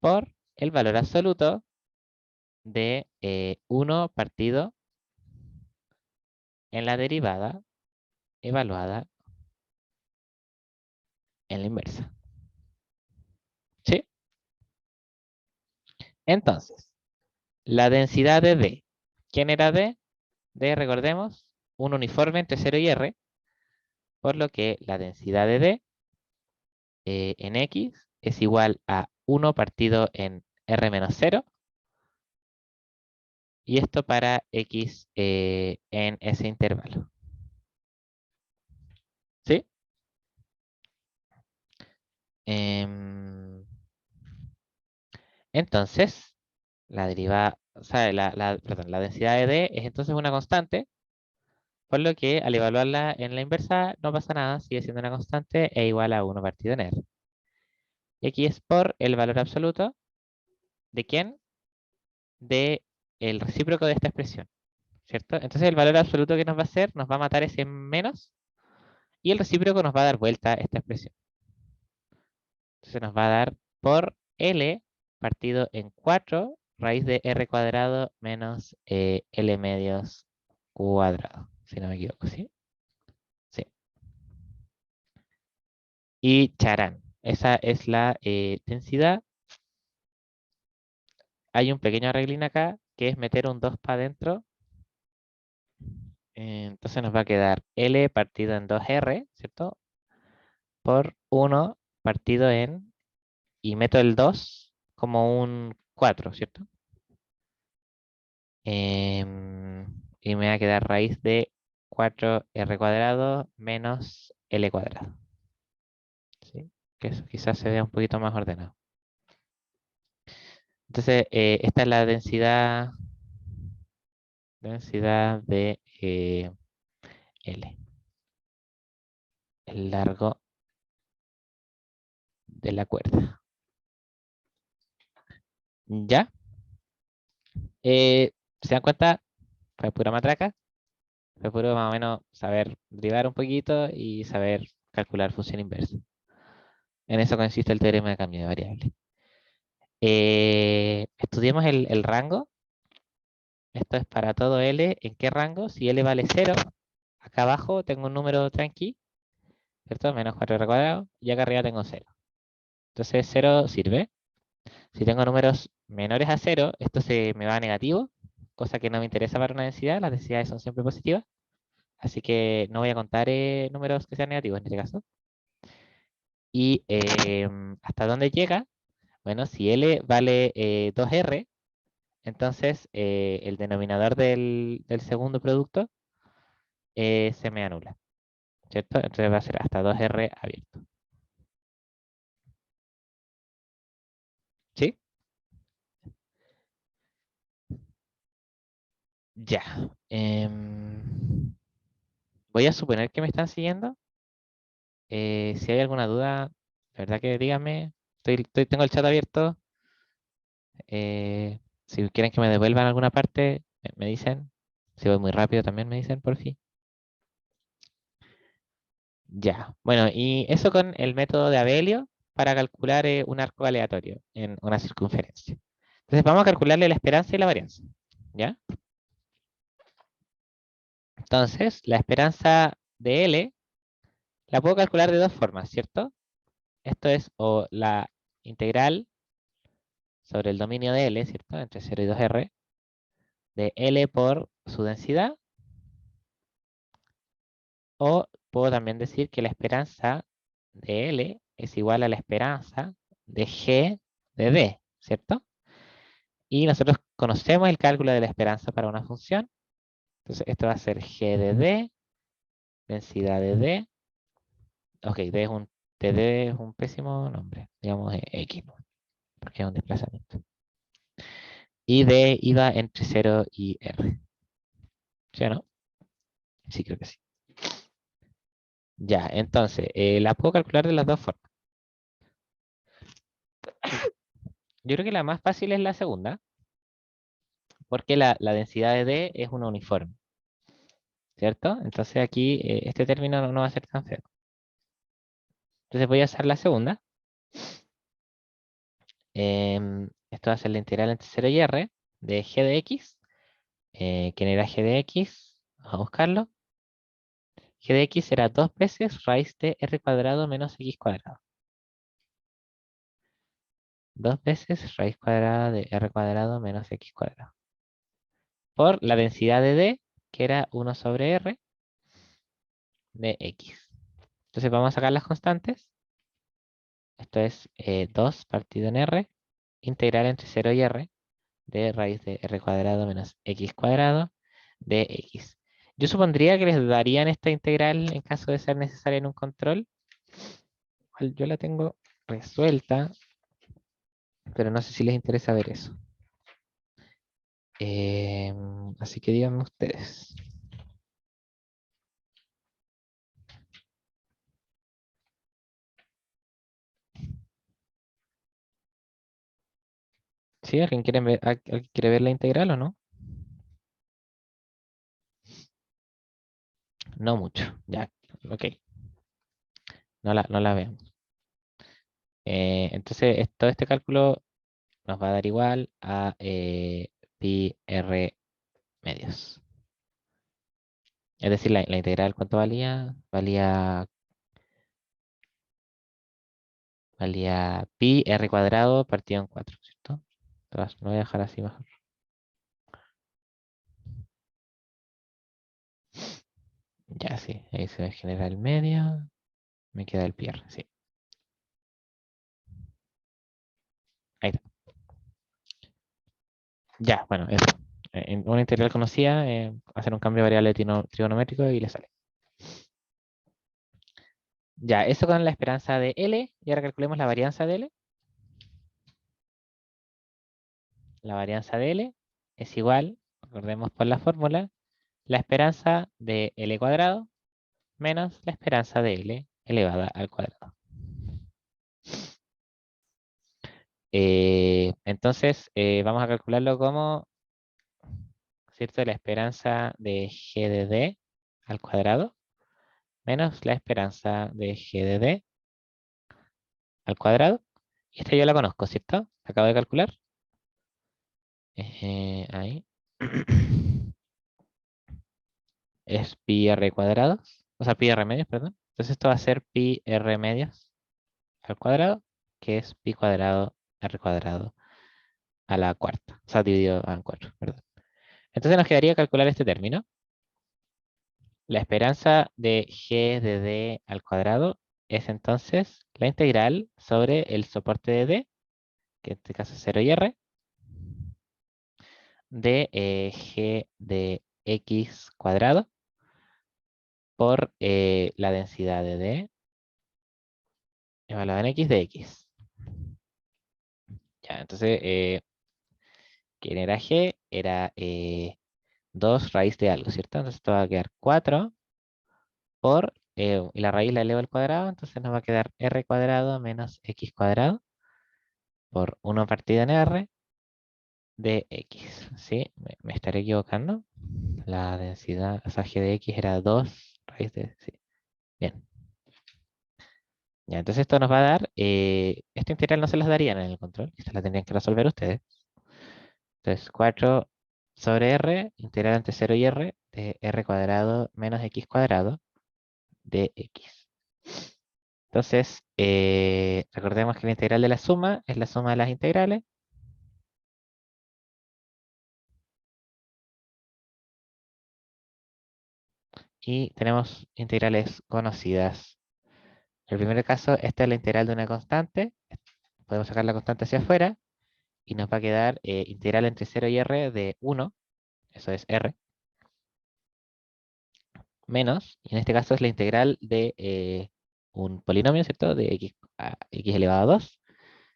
por el valor absoluto de 1 partido en la derivada evaluada en la inversa. ¿Sí? Entonces, la densidad de D. ¿Quién era D? D, recordemos, un uniforme entre 0 y R, por lo que la densidad de D en X es igual a 1 partido en R menos 0, y esto para X en ese intervalo. ¿Sí? Em, entonces, la derivada, o sea, perdón, la densidad de D es entonces una constante, por lo que al evaluarla en la inversa no pasa nada, sigue siendo una constante e igual a 1 partido en R. X es por el valor absoluto de quién? De el recíproco de esta expresión, ¿cierto? Entonces el valor absoluto que nos va a hacer, nos va a matar ese menos, y el recíproco nos va a dar vuelta esta expresión. Entonces nos va a dar por L partido en 4 raíz de R cuadrado menos L medios cuadrado, si no me equivoco, ¿sí? Sí. Y charán, esa es la densidad. Hay un pequeño arreglín acá, que es meter un 2 para adentro. Entonces nos va a quedar L partido en 2R, ¿cierto? Por 1 partido en, y meto el 2 como un 4, ¿cierto? Y me va a quedar raíz de 4R cuadrado menos L cuadrado. ¿Sí? Que eso quizás se vea un poquito más ordenado. Entonces, esta es la densidad de L, el largo de la cuerda. ¿Ya? ¿Se dan cuenta? Fue pura matraca. Fue puro más o menos saber derivar un poquito y saber calcular función inversa. En eso consiste el teorema de cambio de variable. Estudiemos el rango. Esto es para todo L. ¿En qué rango? Si L vale 0, acá abajo tengo un número tranqui, ¿cierto? Menos 4R cuadrado, y acá arriba tengo 0. Entonces 0 sirve. Si tengo números menores a 0, esto se me va a negativo, cosa que no me interesa para una densidad. Las densidades son siempre positivas. Así que no voy a contar números que sean negativos en este caso. ¿Y hasta dónde llega? Bueno, si L vale 2R, entonces el denominador del segundo producto se me anula, ¿cierto? Entonces va a ser hasta 2R abierto. ¿Sí? Ya. Voy a suponer que me están siguiendo. Si hay alguna duda, de verdad que díganme. Tengo el chat abierto. Si quieren que me devuelvan alguna parte, me dicen. Si voy muy rápido también me dicen, por fin. Ya. Bueno, y eso con el método de Abelio para calcular un arco aleatorio en una circunferencia. Entonces vamos a calcularle la esperanza y la varianza. ¿Ya? Entonces, la esperanza de L la puedo calcular de dos formas, ¿cierto? Esto es o la integral sobre el dominio de L, ¿cierto? Entre 0 y 2R, de L por su densidad. O puedo también decir que la esperanza de L es igual a la esperanza de G de D, ¿cierto? Y nosotros conocemos el cálculo de la esperanza para una función. Entonces esto va a ser G de D, densidad de D. Ok, D es un pésimo nombre, digamos X, ¿no? Porque es un desplazamiento. Y D iba entre 0 y R. ¿Sí o no? Sí, creo que sí. Ya, entonces, la puedo calcular de las dos formas. Yo creo que la más fácil es la segunda, porque la densidad de D es una uniforme, ¿cierto? Entonces aquí este término no va a ser tan feo. Entonces voy a hacer la segunda. Esto va a ser la integral entre 0 y R de g de x. ¿Quién era g de x? Vamos a buscarlo. g de x será 2 veces raíz de r cuadrado menos x cuadrado. 2 veces raíz cuadrada de r cuadrado menos x cuadrado. Por la densidad de d, que era 1 sobre r de x. Entonces vamos a sacar las constantes. Esto es 2 partido en r, integral entre 0 y r, de raíz de r cuadrado menos x cuadrado de x. Yo supondría que les darían esta integral en caso de ser necesaria en un control. Yo la tengo resuelta, pero no sé si les interesa ver eso. Así que díganme ustedes. ¿Sí? ¿Alguien quiere ver la integral o no? No mucho. Ya, ok. No la vemos. Entonces, todo este cálculo nos va a dar igual a pi r medios. Es decir, la integral, ¿cuánto valía? Valía pi r cuadrado partido en 4, ¿cierto? Entonces, lo voy a dejar así mejor. Ya, sí, ahí se me genera el medio. Me queda el pi r, sí. Ahí está. Ya, bueno, eso. En una integral conocida, hacer un cambio de variable trigonométrico y le sale. Ya, eso con la esperanza de L. Y ahora calculemos la varianza de L. La varianza de L es igual, recordemos por la fórmula, la esperanza de L cuadrado menos la esperanza de L elevada al cuadrado. Entonces, vamos a calcularlo como, ¿cierto? La esperanza de G de D al cuadrado menos la esperanza de G de D al cuadrado. Y esta yo la conozco, ¿cierto? La acabo de calcular. Ahí. Es pi r cuadrado. O sea, pi r medios, perdón. Entonces esto va a ser pi r medios al cuadrado, que es pi cuadrado r cuadrado a la cuarta. O sea, dividido en 4, perdón. Entonces nos quedaría calcular este término. La esperanza de g de d al cuadrado es entonces la integral sobre el soporte de d, que en este caso es 0 y r, de g de x cuadrado por la densidad de d evaluada en x de x. Ya, entonces, ¿quién era g? Era 2 raíz de algo, ¿cierto? Entonces esto va a quedar 4 por, y la raíz la elevo al cuadrado, entonces nos va a quedar r cuadrado menos x cuadrado por 1 partido en r de x, ¿sí? Me estaré equivocando. La densidad, o sea, g de x era 2 raíz de, sí. Bien. Ya, entonces esto nos va a dar, esta integral no se las darían en el control, esta la tendrían que resolver ustedes. Entonces 4 sobre r, integral entre 0 y r, de r cuadrado menos x cuadrado de x. Entonces, recordemos que la integral de la suma es la suma de las integrales. Y tenemos integrales conocidas. En el primer caso, esta es la integral de una constante. Podemos sacar la constante hacia afuera y nos va a quedar integral entre 0 y r de 1, eso es r, menos, y en este caso es la integral de un polinomio, ¿cierto? De x a x elevado a 2.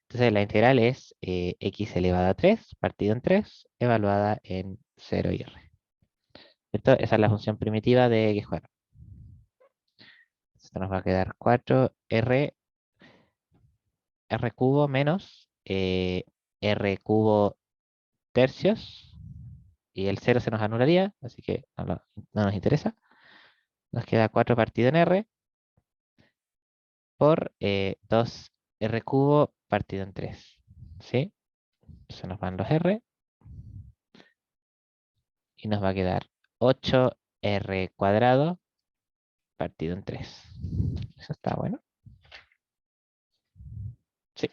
Entonces la integral es x elevado a 3 partido en 3, evaluada en 0 y r. ¿Cierto? Esa es la función primitiva de x cuadrado. Esto nos va a quedar 4r r cubo menos r cubo tercios. Y el 0 se nos anularía, así que no nos interesa. Nos queda 4 partido en r por 2r cubo partido en 3. ¿Sí? Se nos van los r y nos va a quedar 8r cuadrado partido en 3. Eso está bueno. Sí.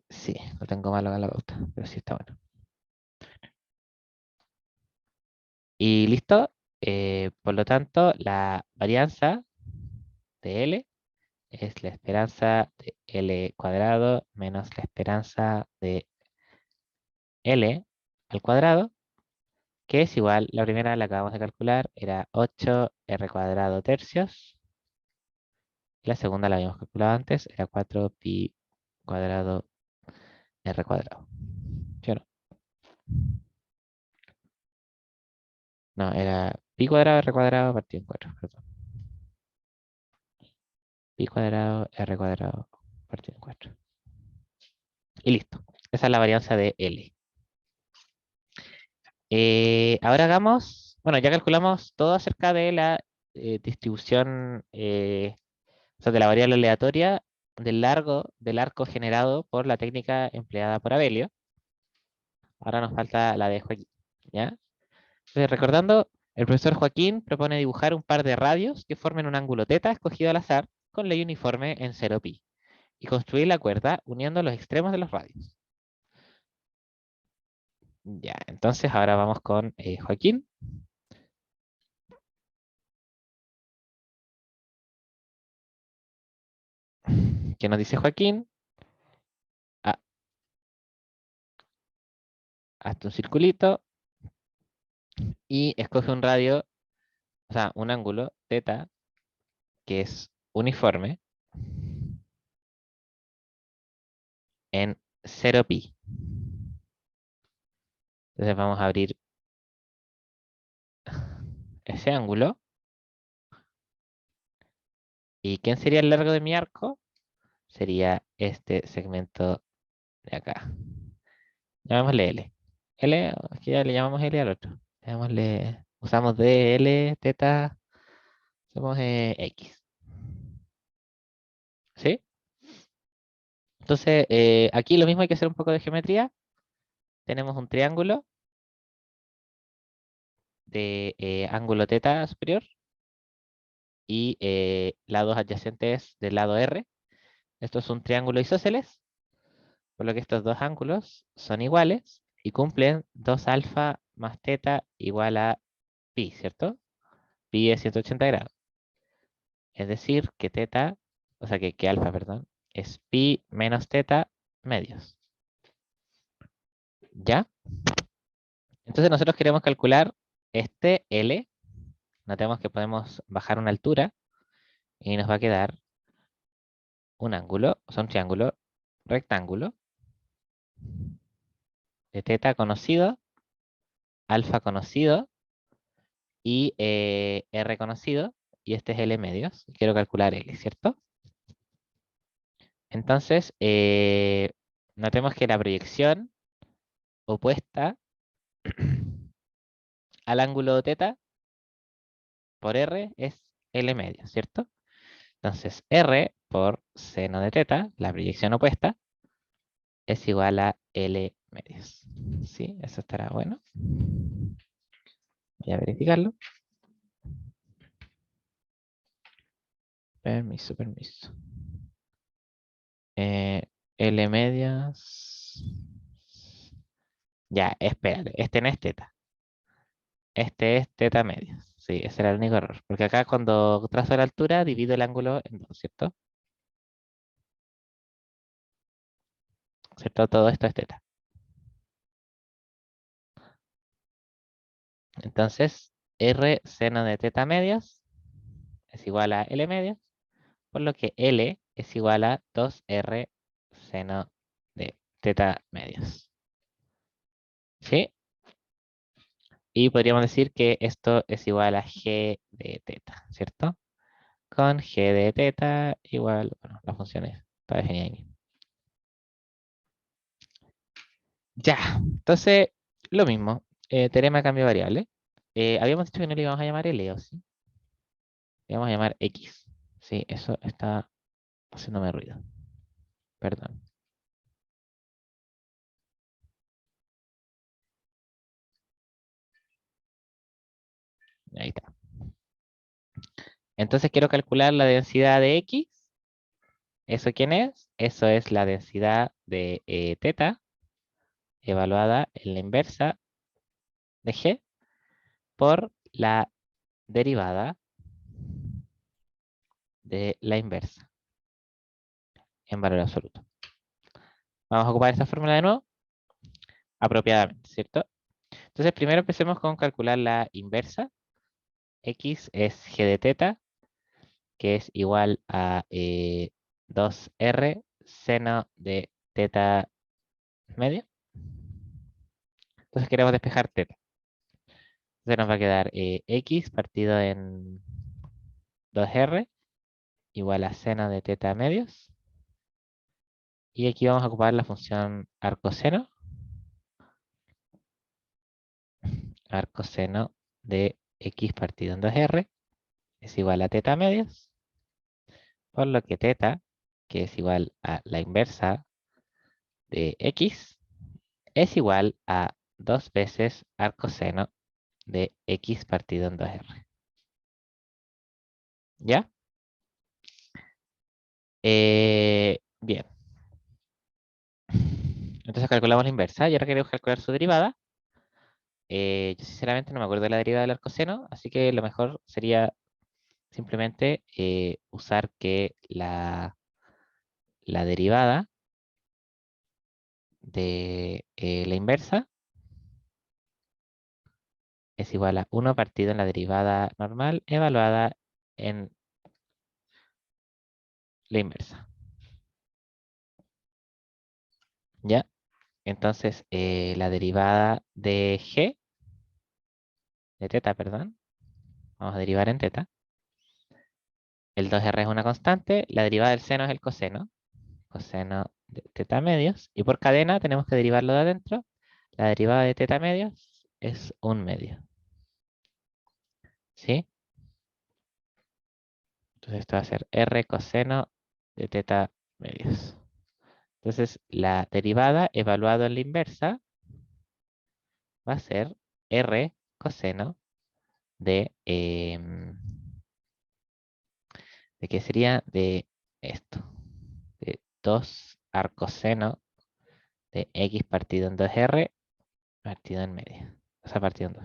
Sí, lo tengo malo a la pauta, pero sí está bueno. Y listo. Por lo tanto, la varianza de L es la esperanza de L cuadrado menos la esperanza de L al cuadrado, que es igual, la primera la acabamos de calcular, era 8R cuadrado tercios. La segunda la habíamos calculado antes, era 4pi cuadrado R cuadrado. ¿Sí o no? No, era pi cuadrado R cuadrado partido en 4, perdón. Pi cuadrado R cuadrado partido en 4. Y listo. Esa es la varianza de L. Ahora hagamos, bueno, ya calculamos todo acerca de la distribución, o sea, de la variable aleatoria del largo del arco generado por la técnica empleada por Abelio. Ahora nos falta la de Joaquín, ¿ya? Entonces, recordando, el profesor Joaquín propone dibujar un par de radios que formen un ángulo teta escogido al azar con ley uniforme en 0pi y construir la cuerda uniendo los extremos de los radios. Ya, entonces ahora vamos con Joaquín. ¿Qué nos dice Joaquín? Ah, hazte un circulito y escoge un radio, o sea, un ángulo teta que es uniforme en 0pi. Entonces vamos a abrir ese ángulo. ¿Y quién sería el largo de mi arco? Sería este segmento de acá. Llamémosle L. L, es que ya le llamamos L al otro. Llamémosle, usamos D, L, teta, somos X. ¿Sí? Entonces, aquí lo mismo hay que hacer un poco de geometría. Tenemos un triángulo de ángulo teta superior y lados adyacentes del lado R. Esto es un triángulo isósceles, por lo que estos dos ángulos son iguales y cumplen 2 alfa más teta igual a pi, ¿cierto? Pi es 180 grados. Es decir, que teta, o sea, que alfa, perdón, es pi menos teta medios. ¿Ya? Entonces nosotros queremos calcular este L. Notemos que podemos bajar una altura y nos va a quedar un ángulo, o sea, un triángulo rectángulo de teta conocido, alfa conocido y R conocido. Y este es L medios. Quiero calcular L, ¿cierto? Entonces, notemos que la proyección opuesta al ángulo teta por R es L medio, ¿cierto? Entonces, R por seno de teta, la proyección opuesta, es igual a L medios. ¿Sí? Eso estará bueno. Voy a verificarlo. Permiso, permiso. Eh, L medias. Ya, espérate. Este no es teta. Este es teta medias. Sí, ese era el único error. Porque acá cuando trazo la altura, divido el ángulo en dos, ¿cierto? ¿Cierto? Todo esto es teta. Entonces, R seno de teta medias es igual a L medios, por lo que L es igual a 2R seno de teta medios. ¿Sí? Y podríamos decir que esto es igual a G de teta, ¿cierto? Con G de teta igual, bueno, la función está definida ahí mismo. Ya, entonces, lo mismo. Teorema de cambio de variable. Habíamos dicho que no le íbamos a llamar L, ¿o sí? Le íbamos a llamar X. Sí, eso está haciéndome ruido. Perdón. Ahí está. Entonces quiero calcular la densidad de X. ¿Eso quién es? Eso es la densidad de teta evaluada en la inversa de G por la derivada de la inversa en valor absoluto. Vamos a ocupar esta fórmula de nuevo apropiadamente, ¿cierto? Entonces primero empecemos con calcular la inversa. X es G de teta, que es igual a 2R seno de teta medio. Entonces queremos despejar teta. Entonces nos va a quedar X partido en 2R igual a seno de teta medios. Y aquí vamos a ocupar la función arcoseno. Arcoseno de X partido en 2R es igual a teta medios. Por lo que teta, que es igual a la inversa de X, es igual a 2 veces arcoseno de X partido en 2R. ¿Ya? Bien. Entonces calculamos la inversa y ahora queremos calcular su derivada. Yo sinceramente no me acuerdo de la derivada del arcoseno, así que lo mejor sería simplemente usar que la derivada de la inversa es igual a 1 partido en la derivada normal evaluada en la inversa. ¿Ya? Entonces, la derivada de g, de teta, perdón, vamos a derivar en teta. El 2R es una constante, la derivada del seno es el coseno de teta medios, y por cadena tenemos que derivarlo de adentro. La derivada de teta medios es un medio. ¿Sí? Entonces esto va a ser R coseno de teta medios. Entonces la derivada evaluado en la inversa va a ser R coseno de, ¿de qué sería? De esto. De 2 arcoseno de X partido en 2R partido en medio. O sea, partido en 2.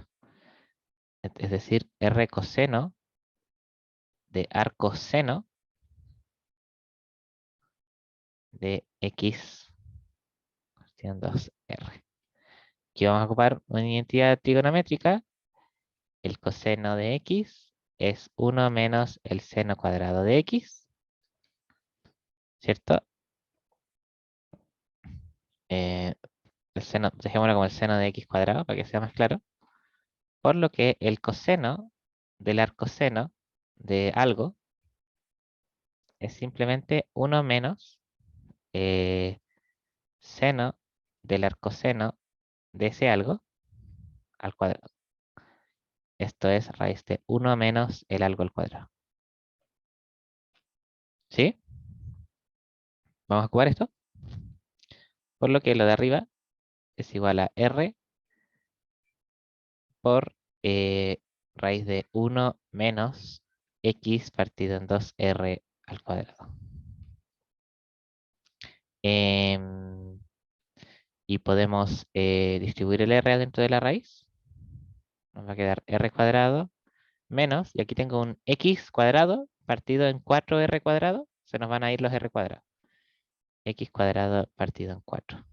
Es decir, R coseno de arcoseno de X partido en 2R. Aquí vamos a ocupar una identidad trigonométrica. El coseno de X es 1 menos el seno cuadrado de X, ¿cierto? El seno, dejémoslo como el seno de X cuadrado para que sea más claro. Por lo que el coseno del arcoseno de algo es simplemente 1 menos eh, seno del arcoseno de ese algo al cuadrado. Esto es raíz de 1 menos el algo al cuadrado. ¿Sí? Vamos a ocupar esto. Por lo que lo de arriba es igual a R por raíz de 1 menos X partido en 2R al cuadrado. Em, y podemos distribuir el R dentro de la raíz. Nos va a quedar R cuadrado menos, y aquí tengo un X cuadrado partido en 4R cuadrado. Se nos van a ir los R cuadrados. X cuadrado partido en 4.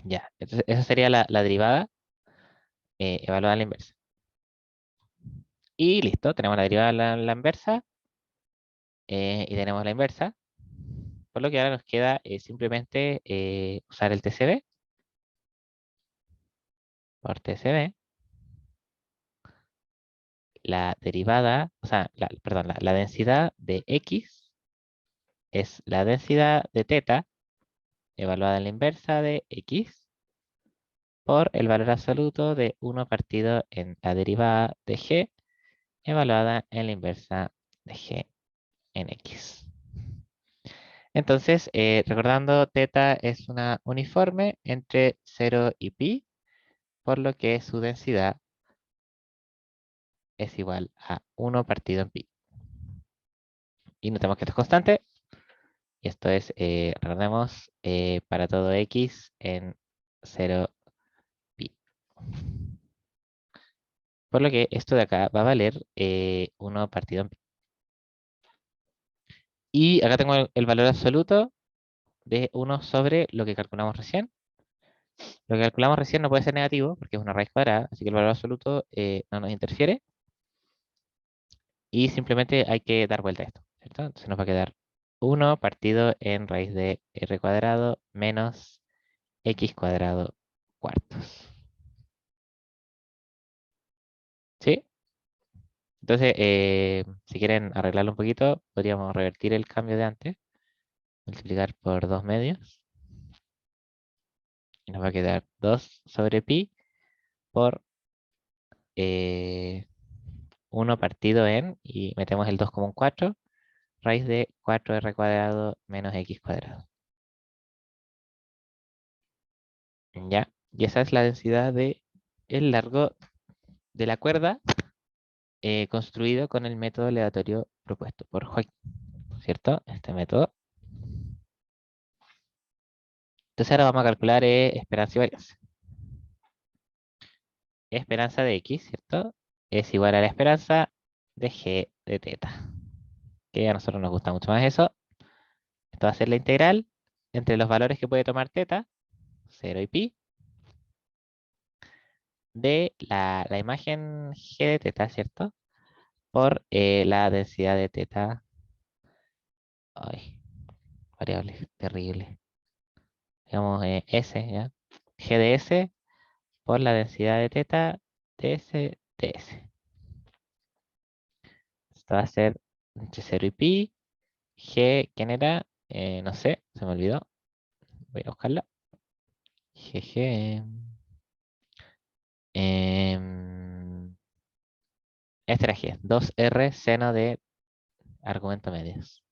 Ya, entonces esa sería la derivada evaluada a la inversa. Y listo, tenemos la derivada a la inversa y tenemos la inversa. Por lo que ahora nos queda simplemente usar el TCB por TCB. La derivada, o sea, perdón, la densidad de X es la densidad de teta evaluada en la inversa de X por el valor absoluto de 1 partido en la derivada de G evaluada en la inversa de G en X. Entonces, recordando, teta es una uniforme entre 0 y pi, por lo que su densidad es igual a 1 partido en pi. Y notemos que esto es constante. Y esto es, recordemos, para todo x en 0 pi. Por lo que esto de acá va a valer 1 partido en pi. Y acá tengo el valor absoluto de 1 sobre lo que calculamos recién. Lo que calculamos recién no puede ser negativo porque es una raíz cuadrada, así que el valor absoluto no nos interfiere. Y simplemente hay que dar vuelta a esto, ¿cierto? Entonces nos va a quedar 1 partido en raíz de r cuadrado menos x cuadrado cuartos. ¿Sí? Entonces, si quieren arreglarlo un poquito, podríamos revertir el cambio de antes, multiplicar por 2 medios, y nos va a quedar 2 sobre pi por 1 partido en, y metemos el 2 como un 4, raíz de 4r cuadrado menos x cuadrado. ¿Ya? Y esa es la densidad de el largo de la cuerda construido con el método aleatorio propuesto por Hoyt, ¿cierto? Este método. Entonces ahora vamos a calcular esperanza y varianza. Esperanza de x, ¿cierto? Es igual a la esperanza de g de teta. Que a nosotros nos gusta mucho más eso. Esto va a ser la integral entre los valores que puede tomar teta, 0 y pi, de la imagen g de teta, ¿cierto? Por la densidad de teta. Ay, variable, terrible. Digamos S, ¿ya? G de S por la densidad de teta ds ds. Esto va a ser entre 0 y pi. G, ¿quién era? No sé, se me olvidó. Voy a buscarla. GG. Esta era G. 2R seno de argumento medios.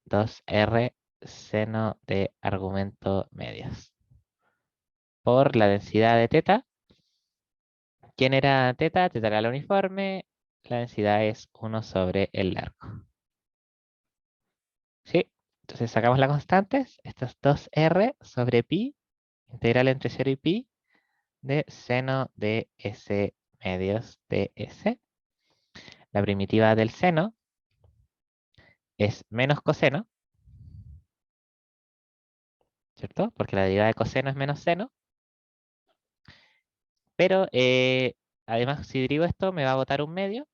2R seno de argumento medios. Por la densidad de teta. ¿Quién era teta? Teta era el uniforme. La densidad es 1 sobre el largo. ¿Sí? Entonces sacamos las constantes. Esto es 2R sobre pi, integral entre 0 y pi, de seno de S medios de S. La primitiva del seno es menos coseno, ¿cierto? Porque la derivada de coseno es menos seno. Pero además, si derivo esto, me va a botar un medio,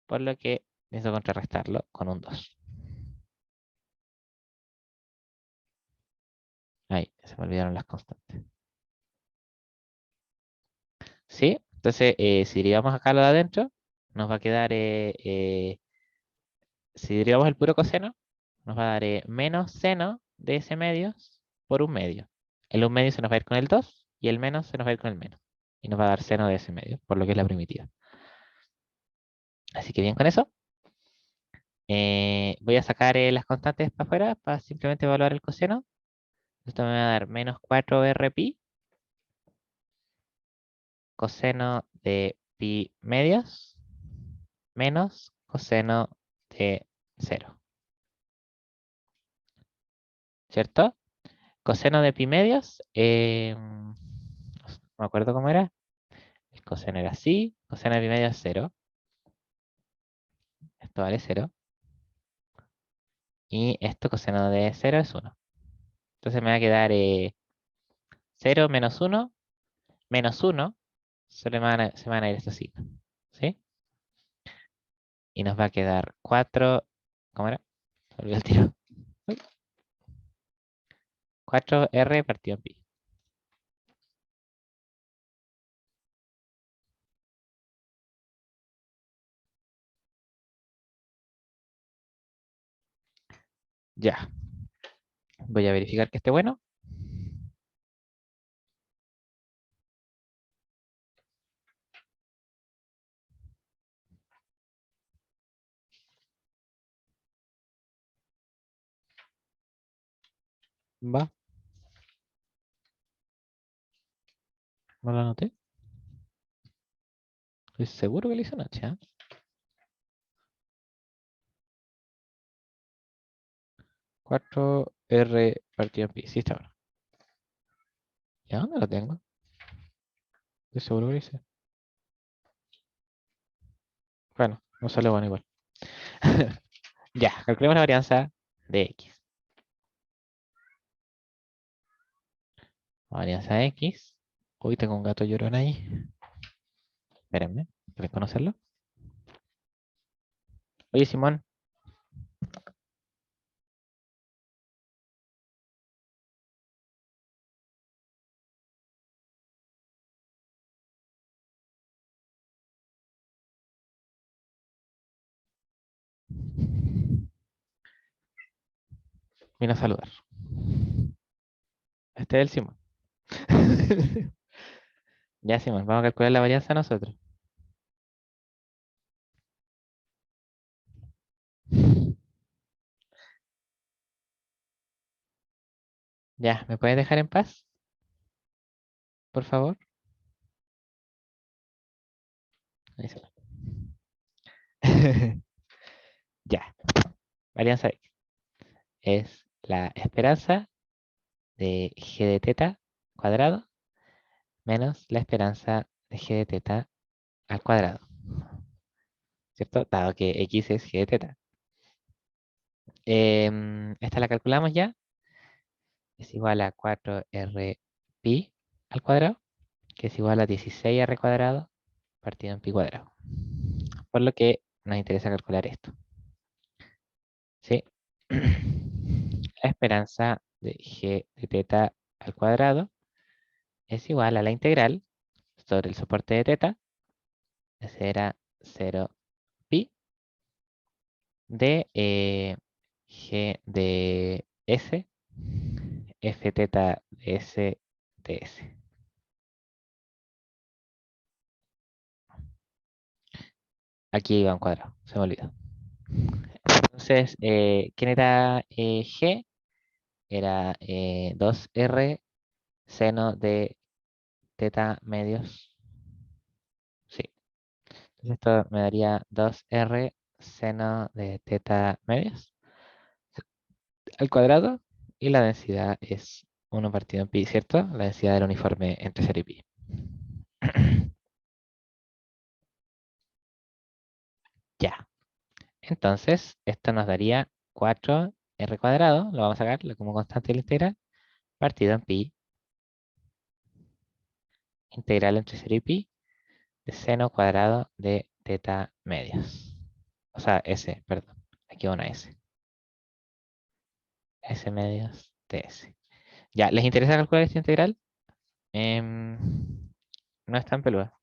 por lo que necesito contrarrestarlo con un 2. Ahí, se me olvidaron las constantes. ¿Sí? Entonces, si derivamos acá lo de adentro, nos va a quedar, si derivamos el puro coseno, nos va a dar menos seno de ese medios por un medio. El un medio se nos va a ir con el 2 y el menos se nos va a ir con el menos. Y nos va a dar seno de ese medio, por lo que es la primitiva. Así que bien con eso. Voy a sacar las constantes para afuera para simplemente evaluar el coseno. Esto me va a dar menos 4r pi coseno de pi medios menos coseno de 0. ¿Cierto? Coseno de pi medios, no me acuerdo cómo era. El coseno era así. Coseno de pi medios es 0. Esto vale 0. Y esto coseno de 0 es 1. Entonces me va a quedar 0 menos 1 menos 1. Se van a ir estos signos. ¿Sí? Y nos va a quedar 4. ¿Cómo era? Se olvidó el tiro. Uy, 4R partido en pi. Ya. Voy a verificar que esté bueno. Va. No lo anoté. Estoy seguro que lo hice anoche, ¿ah? 4R partido en pi. Sí, está bueno. ¿Y a dónde lo tengo? Estoy seguro que lo hice. Bueno, no sale bueno igual. Ya, calculemos la varianza de X. Varianza de X. Uy, tengo un gato llorón ahí. Espérenme, ¿quieres conocerlo? Oye, Simón, vino a saludar. Este es el Simón. Ya, Simón, vamos a calcular la varianza nosotros. Ya, ¿me puedes dejar en paz, por favor? Ahí se va. Ya, varianza X es la esperanza de g de teta cuadrado menos la esperanza de g de teta al cuadrado, ¿cierto? Dado que X es g de teta. Esta la calculamos ya. Es igual a 4r pi al cuadrado, que es igual a 16r cuadrado partido en pi cuadrado. Por lo que nos interesa calcular esto. ¿Sí? La esperanza de g de teta al cuadrado es igual a la integral sobre el soporte de teta, ese era 0 pi, de g de s, f teta de s de s. Aquí iba un cuadrado, se me olvidó. Entonces, ¿quién era g? Era 2r seno de teta medios. Sí. Entonces esto me daría 2r seno de teta medios al cuadrado. Y la densidad es 1 partido en pi, ¿cierto? La densidad del uniforme entre 0 y pi. Ya. Entonces, esto nos daría 4r cuadrado. Lo vamos a sacar como constante de la integral. Partido en pi. Integral entre 0 y pi de seno cuadrado de teta medios. O sea, S, perdón. Aquí va una S. S medios de S. Ya, ¿les interesa calcular esta integral? Em, no es tan peluda.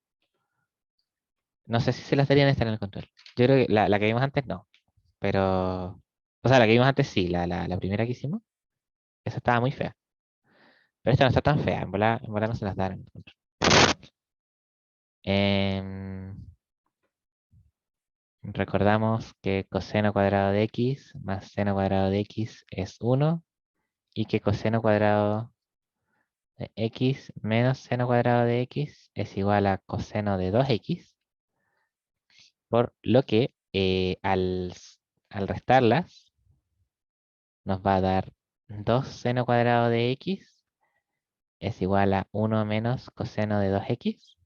No sé si se las darían estar en el control. Yo creo que la que vimos antes no. Pero. O sea, la que vimos antes sí, la primera que hicimos. Esa estaba muy fea. Pero esta no está tan fea. En bola no se las dan en el control. Em, recordamos que coseno cuadrado de x más seno cuadrado de x es 1. Y que coseno cuadrado de x menos seno cuadrado de x es igual a coseno de 2x, por lo que al restarlas nos va a dar 2 seno cuadrado de x es igual a 1 menos coseno de 2x.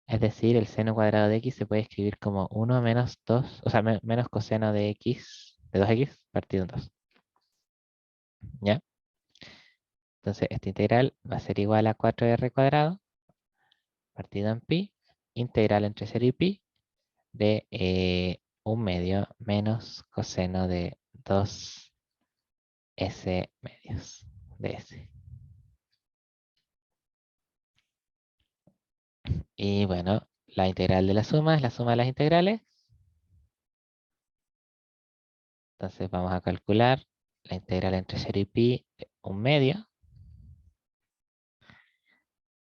Es decir, el seno cuadrado de x se puede escribir como 1 menos 2, o sea, menos coseno de x, de 2x partido en 2. ¿Ya? Entonces, esta integral va a ser igual a 4r cuadrado partido en pi, integral entre 0 y pi, de 1 medio menos coseno de 2 s medios de s. Y bueno, la integral de la suma es la suma de las integrales. Entonces vamos a calcular la integral entre 0 y pi de 1 medio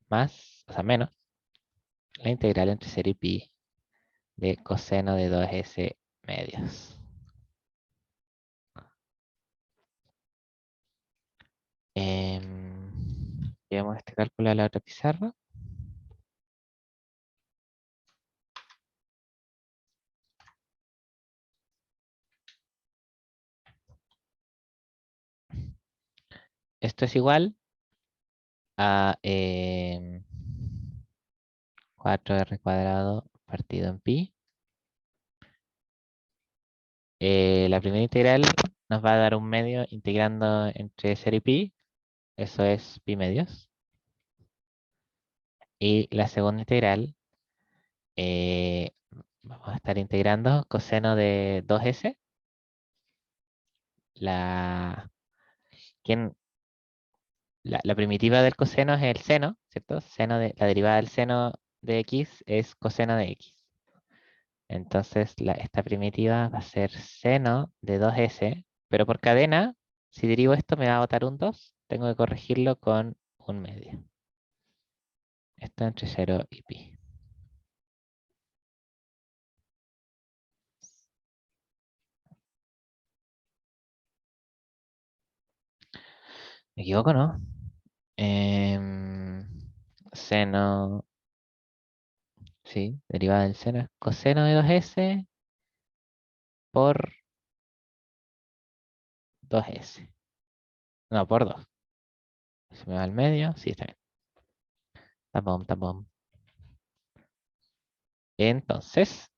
más, o sea, menos la integral entre 0 y pi de coseno de 2s medios. Llevamos este cálculo a la otra pizarra. Esto es igual a 4r cuadrado partido en pi. La primera integral nos va a dar un medio integrando entre 0 y pi. Eso es pi medios. Y la segunda integral, eh, vamos a estar integrando coseno de 2s. La, ¿quién? La primitiva del coseno es el seno, ¿cierto? La derivada del seno de x es coseno de x. Entonces, esta primitiva va a ser seno de 2s, pero por cadena, si derivo esto me va a botar un 2. Tengo que corregirlo con un medio. Esto entre 0 y pi. ¿Me equivoco, no? Em, Seno, sí, derivada del seno es coseno de 2s por 2s. No, por 2. Se me va al medio, sí, está bien. Tapón, tapón. Entonces,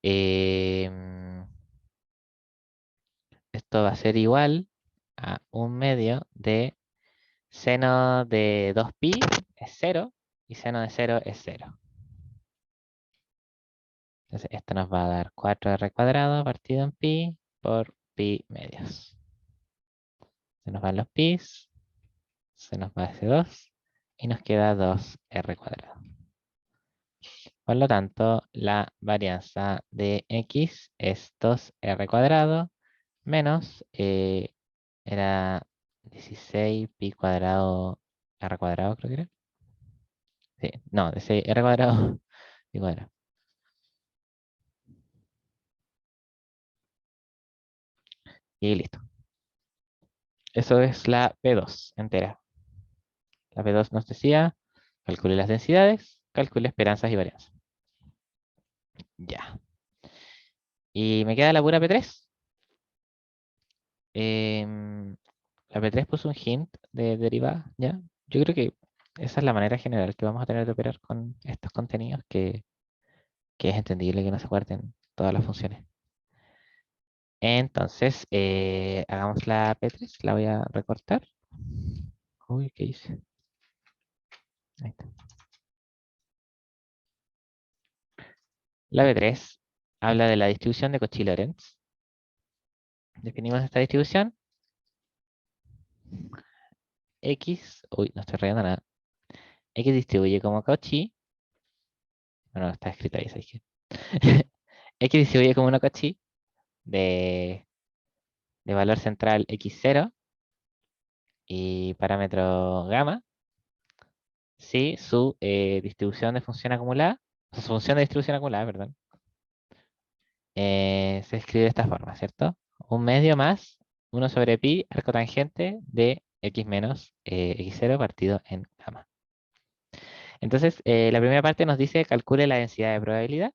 esto va a ser igual a un medio de seno de 2pi es 0 y seno de 0 es 0. Entonces, esto nos va a dar 4r cuadrado partido en pi por pi medios. Se nos van los pi's, se nos va ese 2 y nos queda 2r cuadrado. Por lo tanto, la varianza de x es 2r cuadrado menos, era 16 pi cuadrado r cuadrado, creo que era. Sí, no, 16 r cuadrado pi cuadrado. Y listo. Eso es la P2 entera. La P2 nos decía, calcule las densidades, calcule esperanzas y varianzas. Ya. Y me queda la pura P3. Em, la P3 puso un hint de derivada, ¿ya? Yo creo que esa es la manera general que vamos a tener de operar con estos contenidos, que es entendible que no se guarden todas las funciones. Entonces, hagamos la P3, la voy a recortar. Uy, ¿qué hice? Ahí está. La P3 habla de la distribución de Cauchy-Lorentz. Definimos esta distribución. X, uy, no estoy regando nada. X distribuye como Cauchy. Bueno, está escrito ahí, ¿sabes qué? X distribuye como una Cauchy de, de valor central x0 y parámetro gamma. Si su distribución de función acumulada, su función de distribución acumulada, perdón, se escribe de esta forma, ¿cierto? Un medio más 1 sobre pi arco tangente de x menos x0 partido en gamma. Entonces, la primera parte nos dice calcule la densidad de probabilidad.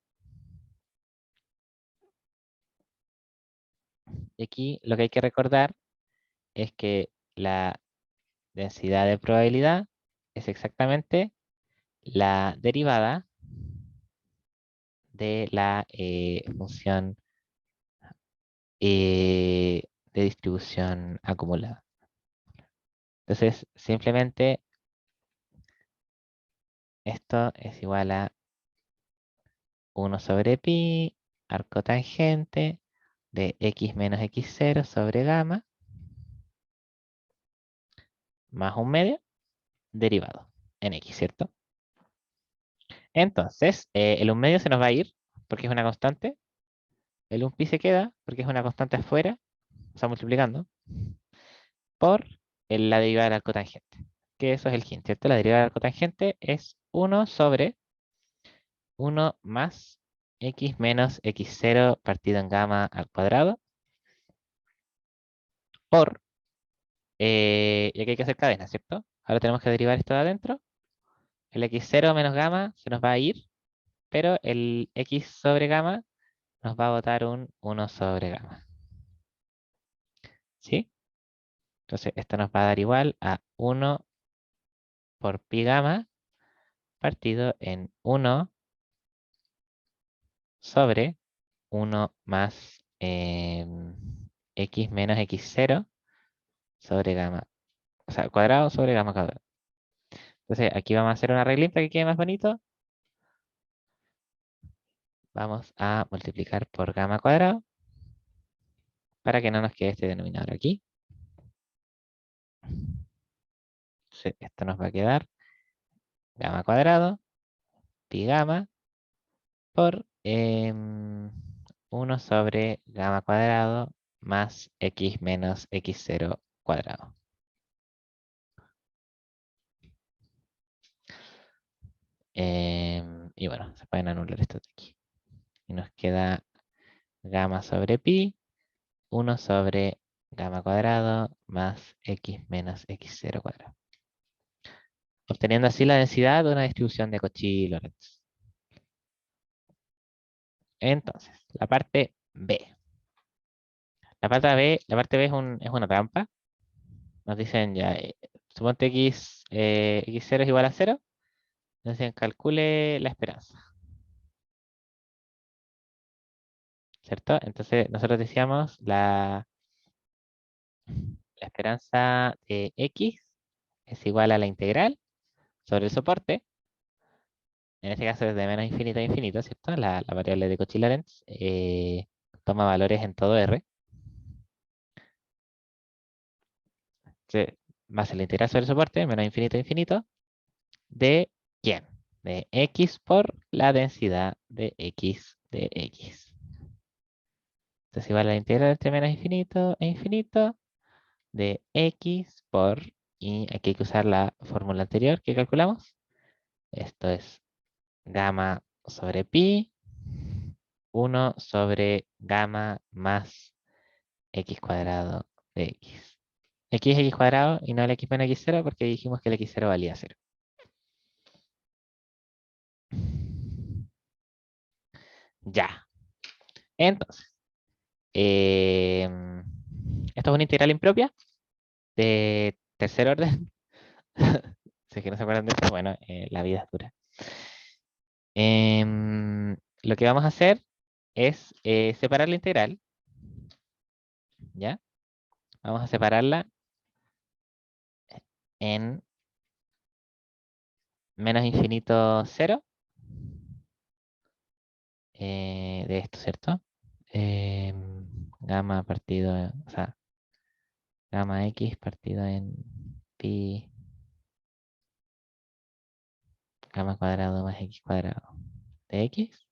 Y aquí lo que hay que recordar es que la densidad de probabilidad es exactamente la derivada de la función de distribución acumulada. Entonces, simplemente esto es igual a 1 sobre pi, arco tangente de x menos x0 sobre gamma, más un medio, derivado en x, ¿cierto? Entonces, el un medio se nos va a ir porque es una constante. El un pi se queda porque es una constante afuera, o sea, multiplicando, por la derivada del arco tangente. Que eso es el hint, ¿cierto? La derivada del arco tangente es 1 sobre 1 más x menos x0 partido en gamma al cuadrado por, y aquí hay que hacer cadena, ¿cierto? Ahora tenemos que derivar esto de adentro. El x0 menos gamma se nos va a ir, pero el x sobre gamma nos va a botar un 1 sobre gamma. ¿Sí? Entonces, esto nos va a dar igual a 1 por pi gamma partido en 1 sobre 1 más x menos x0 sobre gamma. O sea, cuadrado sobre gamma cuadrado. Entonces, aquí vamos a hacer una reglita que quede más bonito. Vamos a multiplicar por gamma cuadrado para que no nos quede este denominador aquí. Entonces, esto nos va a quedar gamma cuadrado, pi gamma, por 1 sobre gamma cuadrado más x menos x0 cuadrado. Y bueno, se pueden anular estos de aquí. Y nos queda gamma sobre pi, 1 sobre gamma cuadrado más x menos x0 cuadrado. Obteniendo así la densidad de una distribución de Cauchy-Lorentz. Entonces, la parte B. La parte B es una trampa. Nos dicen ya, suponte x0 es igual a 0. Nos dicen calcule la esperanza. ¿Cierto? Entonces, nosotros decíamos la esperanza de x es igual a la integral sobre el soporte. En este caso es de menos infinito a infinito, ¿cierto? La variable de Cauchy-Lorentz toma valores en todo R. Entonces, más la integral sobre el soporte, menos infinito a infinito, de ¿quién? De x por la densidad de x de x. Entonces, igual a la integral entre menos infinito e infinito de x por, y aquí hay que usar la fórmula anterior que calculamos. Esto es gamma sobre pi, 1 sobre gamma más x cuadrado de x. X es x cuadrado y no el x menos x0 porque dijimos que el x0 valía 0. Ya. Entonces, esto es una integral impropia de tercer orden. Si es que no se acuerdan de esto, bueno, la vida es dura. Lo que vamos a hacer es separar la integral, ¿ya? Vamos a separarla en menos infinito 0 de esto, ¿cierto? Gamma partido, o sea, gamma x partido en pi gamma cuadrado más x cuadrado de x,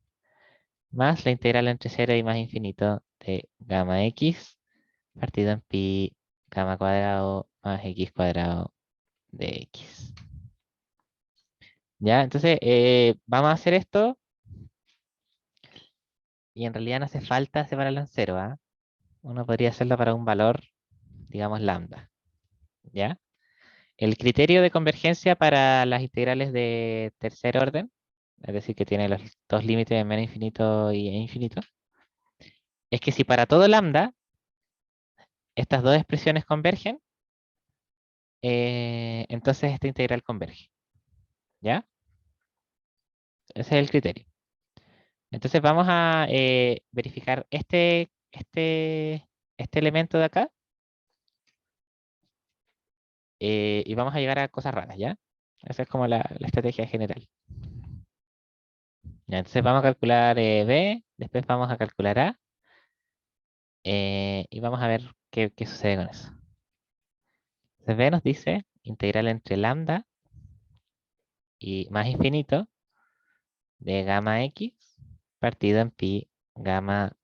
más la integral entre 0 y más infinito de gamma x partido en pi gamma cuadrado más x cuadrado de x. ¿Ya? Entonces, vamos a hacer esto y en realidad no hace falta separarlo en cero, ¿ah? Uno podría hacerlo para un valor, digamos, lambda. ¿Ya? El criterio de convergencia para las integrales de tercer orden, es decir, que tiene los dos límites de menos infinito y infinito, es que si para todo lambda estas dos expresiones convergen, entonces esta integral converge. ¿Ya? Ese es el criterio. Entonces vamos a verificar este elemento de acá y vamos a llegar a cosas raras, ¿ya? Esa es como la estrategia general. Ya, entonces vamos a calcular B, después vamos a calcular A y vamos a ver qué sucede con eso. Entonces B nos dice integral entre lambda y más infinito de gamma x partido en pi gamma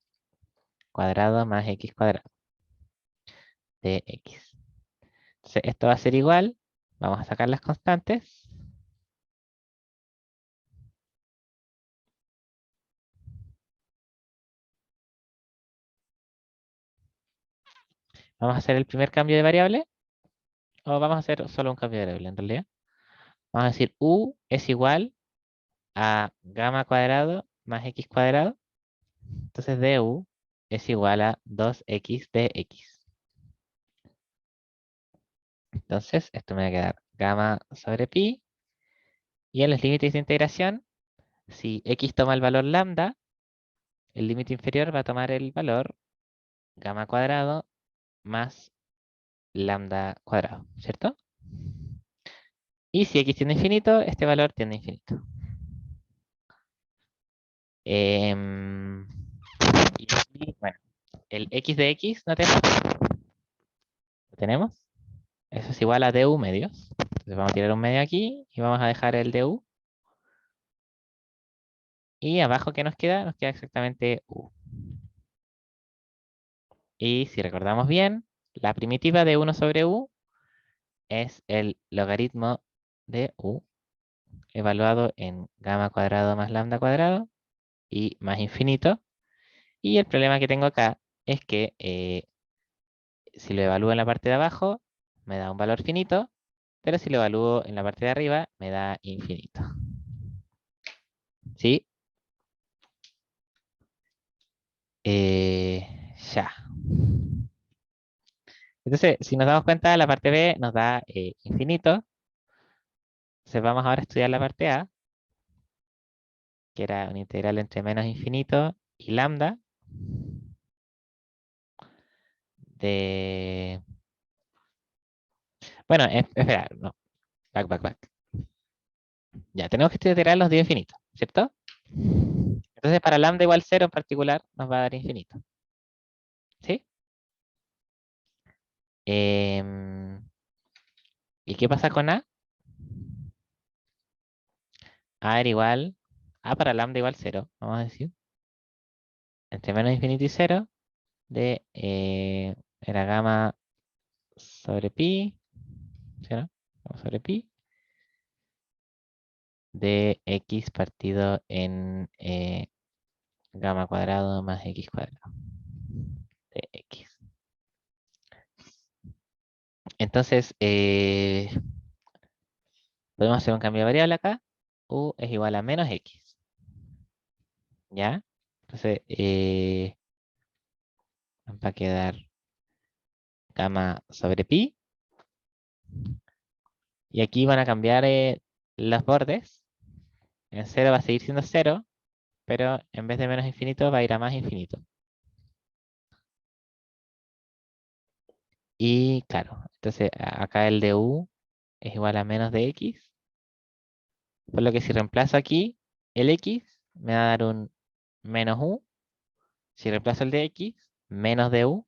cuadrado más x cuadrado de x. Entonces esto va a ser igual, vamos a sacar las constantes. Vamos a hacer el primer cambio de variable o vamos a hacer solo un cambio de variable en realidad. Vamos a decir u es igual a gamma cuadrado más x cuadrado. Entonces du es igual a 2x de x. Entonces, esto me va a quedar gamma sobre pi. Y en los límites de integración, si x toma el valor lambda, el límite inferior va a tomar el valor gamma cuadrado más lambda cuadrado, ¿cierto? Y si x tiende a infinito, este valor tiende a infinito. Em, y bueno, el x de x no tenemos. ¿Lo tenemos? Eso es igual a du medios. Entonces vamos a tirar un medio aquí y vamos a dejar el du. Y abajo, ¿qué nos queda? Nos queda exactamente u. Y si recordamos bien, la primitiva de 1 sobre u es el logaritmo de u evaluado en gamma cuadrado más lambda cuadrado y más infinito. Y el problema que tengo acá es que si lo evalúo en la parte de abajo, me da un valor finito, pero si lo evalúo en la parte de arriba, me da infinito. ¿Sí? Ya. Entonces, si nos damos cuenta, la parte B nos da infinito. Entonces vamos ahora a estudiar la parte A, que era una integral entre menos infinito y lambda de... Bueno, espera, no, back. Ya, tenemos que integrar los de infinito, ¿cierto? Entonces para lambda igual cero en particular nos va a dar infinito, ¿sí? Em, ¿Y qué pasa con A? A era igual, A para lambda igual cero, vamos a decir. Entre menos infinito y cero de era gamma sobre pi, ¿sí, no? Gamma sobre pi de x partido en gamma cuadrado más x cuadrado de x. Entonces, podemos hacer un cambio de variable acá. U es igual a menos x, ¿ya? Entonces, va a quedar gamma sobre pi. Y aquí van a cambiar los bordes. En cero va a seguir siendo cero, pero en vez de menos infinito va a ir a más infinito. Y claro, entonces acá el de u es igual a menos de x. Por lo que si reemplazo aquí el x, me va a dar un menos u. Si reemplazo el de x, menos de u.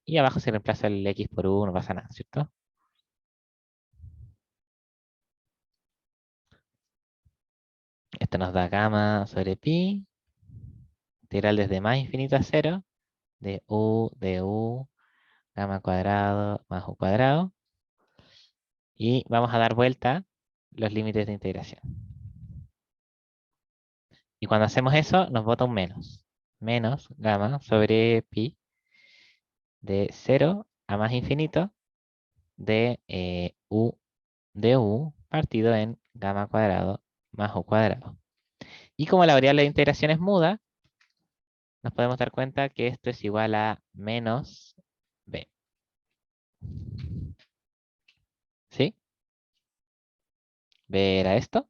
Y abajo si reemplazo el x por u, no pasa nada, ¿cierto? Esto nos da gamma sobre pi, integral desde más infinito a cero, de u, gamma cuadrado más u cuadrado. Y vamos a dar vuelta los límites de integración. Y cuando hacemos eso, nos bota un menos. Menos gamma sobre pi de 0 a más infinito de u de u partido en gamma cuadrado más u cuadrado. Y como la variable de integración es muda, nos podemos dar cuenta que esto es igual a menos b. ¿Sí? B era esto.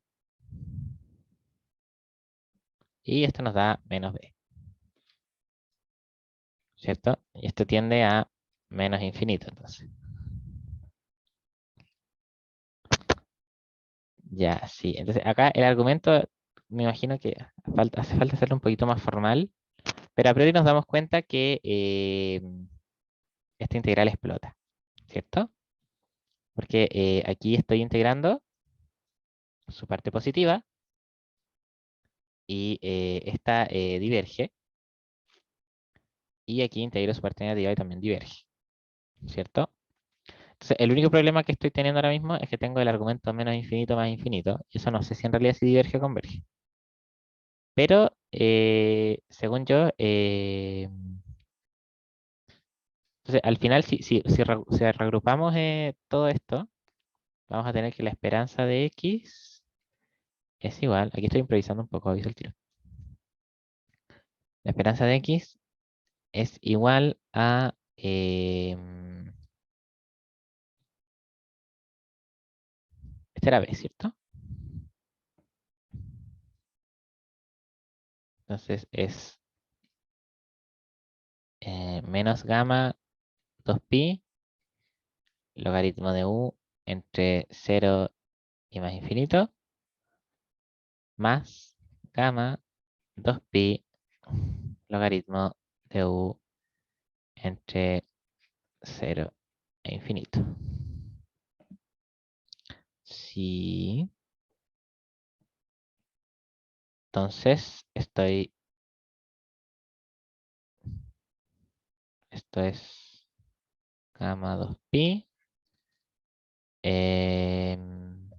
Y esto nos da menos b. ¿Cierto? Y esto tiende a menos infinito, entonces. Ya, sí. Entonces acá el argumento, me imagino que hace falta hacerlo un poquito más formal, pero a priori nos damos cuenta que esta integral explota, ¿cierto? Porque aquí estoy integrando su parte positiva y esta diverge, y aquí integro su parte negativa y también diverge, ¿cierto? Entonces, el único problema que estoy teniendo ahora mismo es que tengo el argumento menos infinito más infinito, y eso no sé si en realidad si diverge o converge. Pero, según yo, entonces, al final, si reagrupamos todo esto, vamos a tener que la esperanza de x es igual. Aquí estoy improvisando un poco, aviso el tiro. La esperanza de x es igual a... este era B, ¿cierto? Entonces es menos gamma 2pi logaritmo de u entre 0 y más infinito, más gamma 2pi logaritmo de u entre 0 e infinito. Sí. Entonces esto es gamma 2pi. em,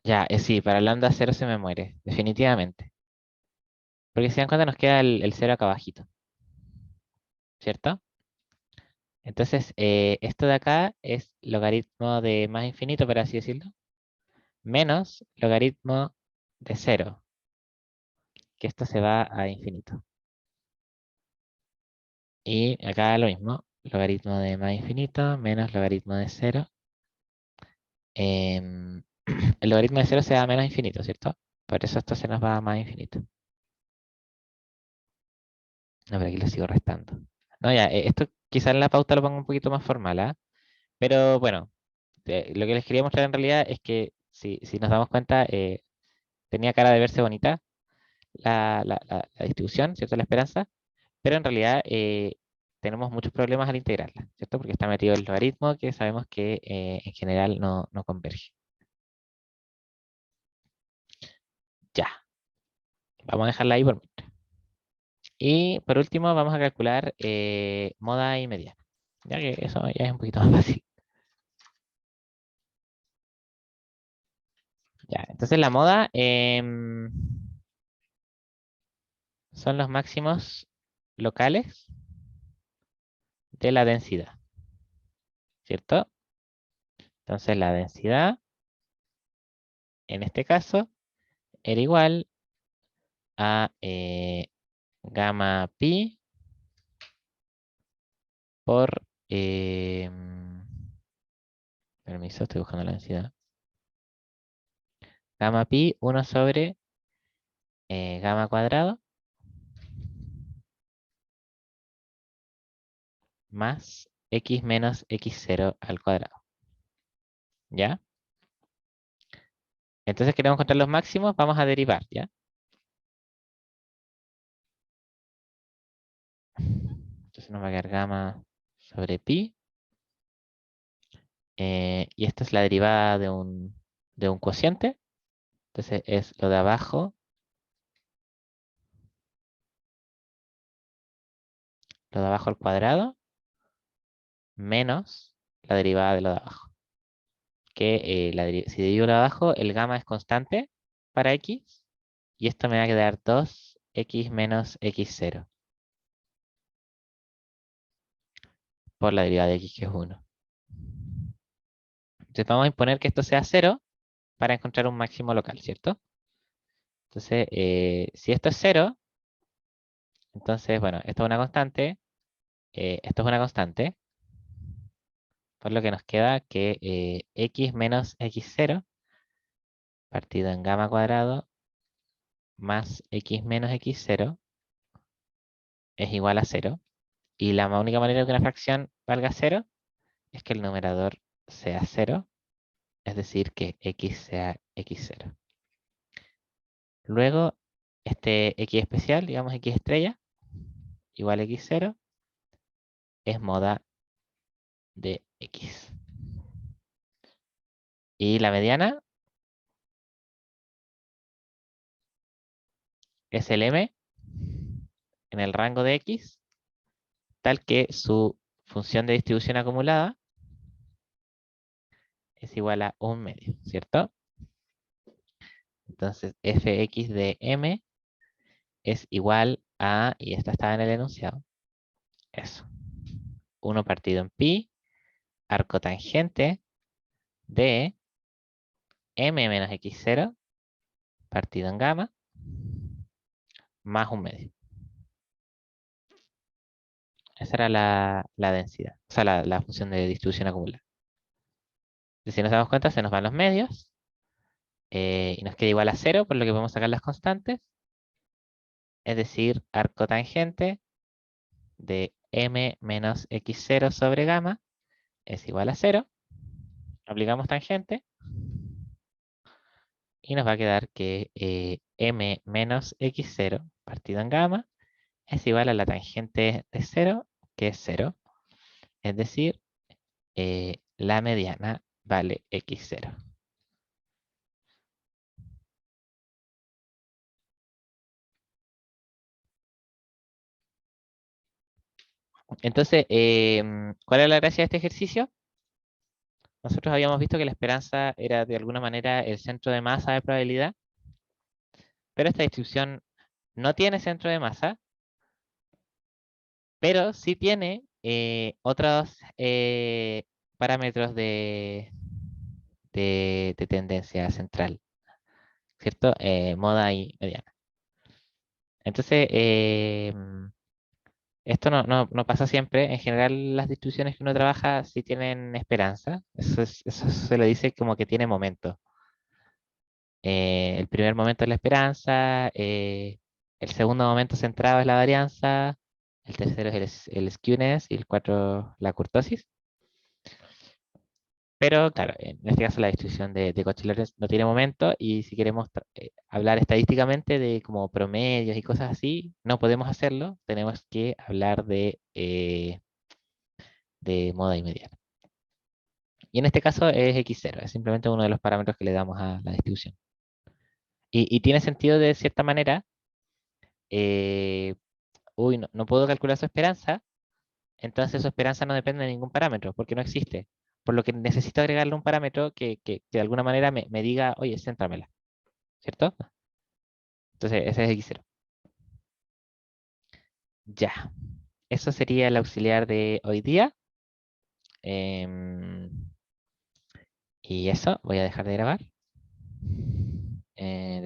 ya, sí, para lambda 0 se me muere, definitivamente. Porque si dan cuenta nos queda el 0 acá abajito, ¿cierto? Entonces, esto de acá es logaritmo de más infinito, por así decirlo, menos logaritmo de 0, que esto se va a infinito. Y acá lo mismo, logaritmo de más infinito menos logaritmo de 0. Em, el logaritmo de 0 se va a menos infinito, ¿cierto? Por eso esto se nos va a más infinito. No, pero aquí lo sigo restando. No, ya, esto quizás en la pauta lo pongo un poquito más formal, ¿ah? Pero bueno, lo que les quería mostrar en realidad es que si nos damos cuenta, tenía cara de verse bonita la distribución, ¿cierto? La esperanza, pero en realidad tenemos muchos problemas al integrarla, ¿cierto? Porque está metido el logaritmo que sabemos que en general no converge. Ya, vamos a dejarla ahí por mientras. Y por último vamos a calcular moda y mediana, ya que eso ya es un poquito más fácil. Ya, entonces la moda son los máximos locales de la densidad, ¿cierto? Entonces la densidad, en este caso, era igual a gamma pi por, permiso, estoy buscando la densidad. Gamma pi 1 sobre gamma cuadrado más x menos x0 al cuadrado. ¿Ya? Entonces queremos encontrar los máximos, vamos a derivar, ¿ya? Entonces nos va a quedar gamma sobre pi. Y esta es la derivada de un cociente. Entonces es lo de abajo al cuadrado menos la derivada de lo de abajo. Que si derivo lo de abajo, el gamma es constante para x. Y esto me va a quedar 2x menos x0 por la derivada de x que es 1. Entonces vamos a imponer que esto sea 0 para encontrar un máximo local, ¿cierto? Entonces, si esto es 0, entonces, bueno, esto es una constante, esto es una constante, por lo que nos queda que x menos x0 partido en gamma cuadrado más x menos x0 es igual a 0. Y la única manera de que una fracción valga 0 es que el numerador sea 0, es decir, que x sea x0. Luego, este x especial, digamos x estrella, igual a x0, es moda de x. Y la mediana es el m en el rango de x, tal que su función de distribución acumulada es igual a 1/2, ¿cierto? Entonces, fx de m es igual a, y esta estaba en el enunciado, eso, 1 partido en pi, arco tangente de m menos x0 partido en gamma más un medio. Esa era la densidad, o sea, la función de distribución acumulada. Y si nos damos cuenta, se nos van los medios y nos queda igual a cero, por lo que podemos sacar las constantes, es decir, arco tangente de m menos x0 sobre gamma es igual a cero. Aplicamos tangente y nos va a quedar que m menos x0 partido en gamma es igual a la tangente de cero, que es cero. Es decir, la mediana vale x0. Entonces, ¿cuál es la gracia de este ejercicio? Nosotros habíamos visto que la esperanza era de alguna manera el centro de masa de probabilidad, pero esta distribución no tiene centro de masa, pero sí tiene otros parámetros de tendencia central, ¿cierto? Moda y mediana. Entonces, esto no pasa siempre. En general, las distribuciones que uno trabaja sí tienen esperanza. Eso se le dice como que tiene momento. El primer momento es la esperanza, el segundo momento centrado es la varianza, el tercero es el skewness y el cuatro la kurtosis. Pero claro, en este caso la distribución de Cauchy-Lorentz no tiene momento y si queremos hablar estadísticamente de como promedios y cosas así, no podemos hacerlo. Tenemos que hablar de moda y mediana. Y en este caso es x0, es simplemente uno de los parámetros que le damos a la distribución. Y tiene sentido de cierta manera. eh, Uy, no puedo calcular su esperanza, entonces su esperanza no depende de ningún parámetro, porque no existe. Por lo que necesito agregarle un parámetro que de alguna manera me diga, oye, céntramela, ¿cierto? Entonces, ese es x0. Ya, eso sería el auxiliar de hoy día. Em, y eso, voy a dejar de grabar.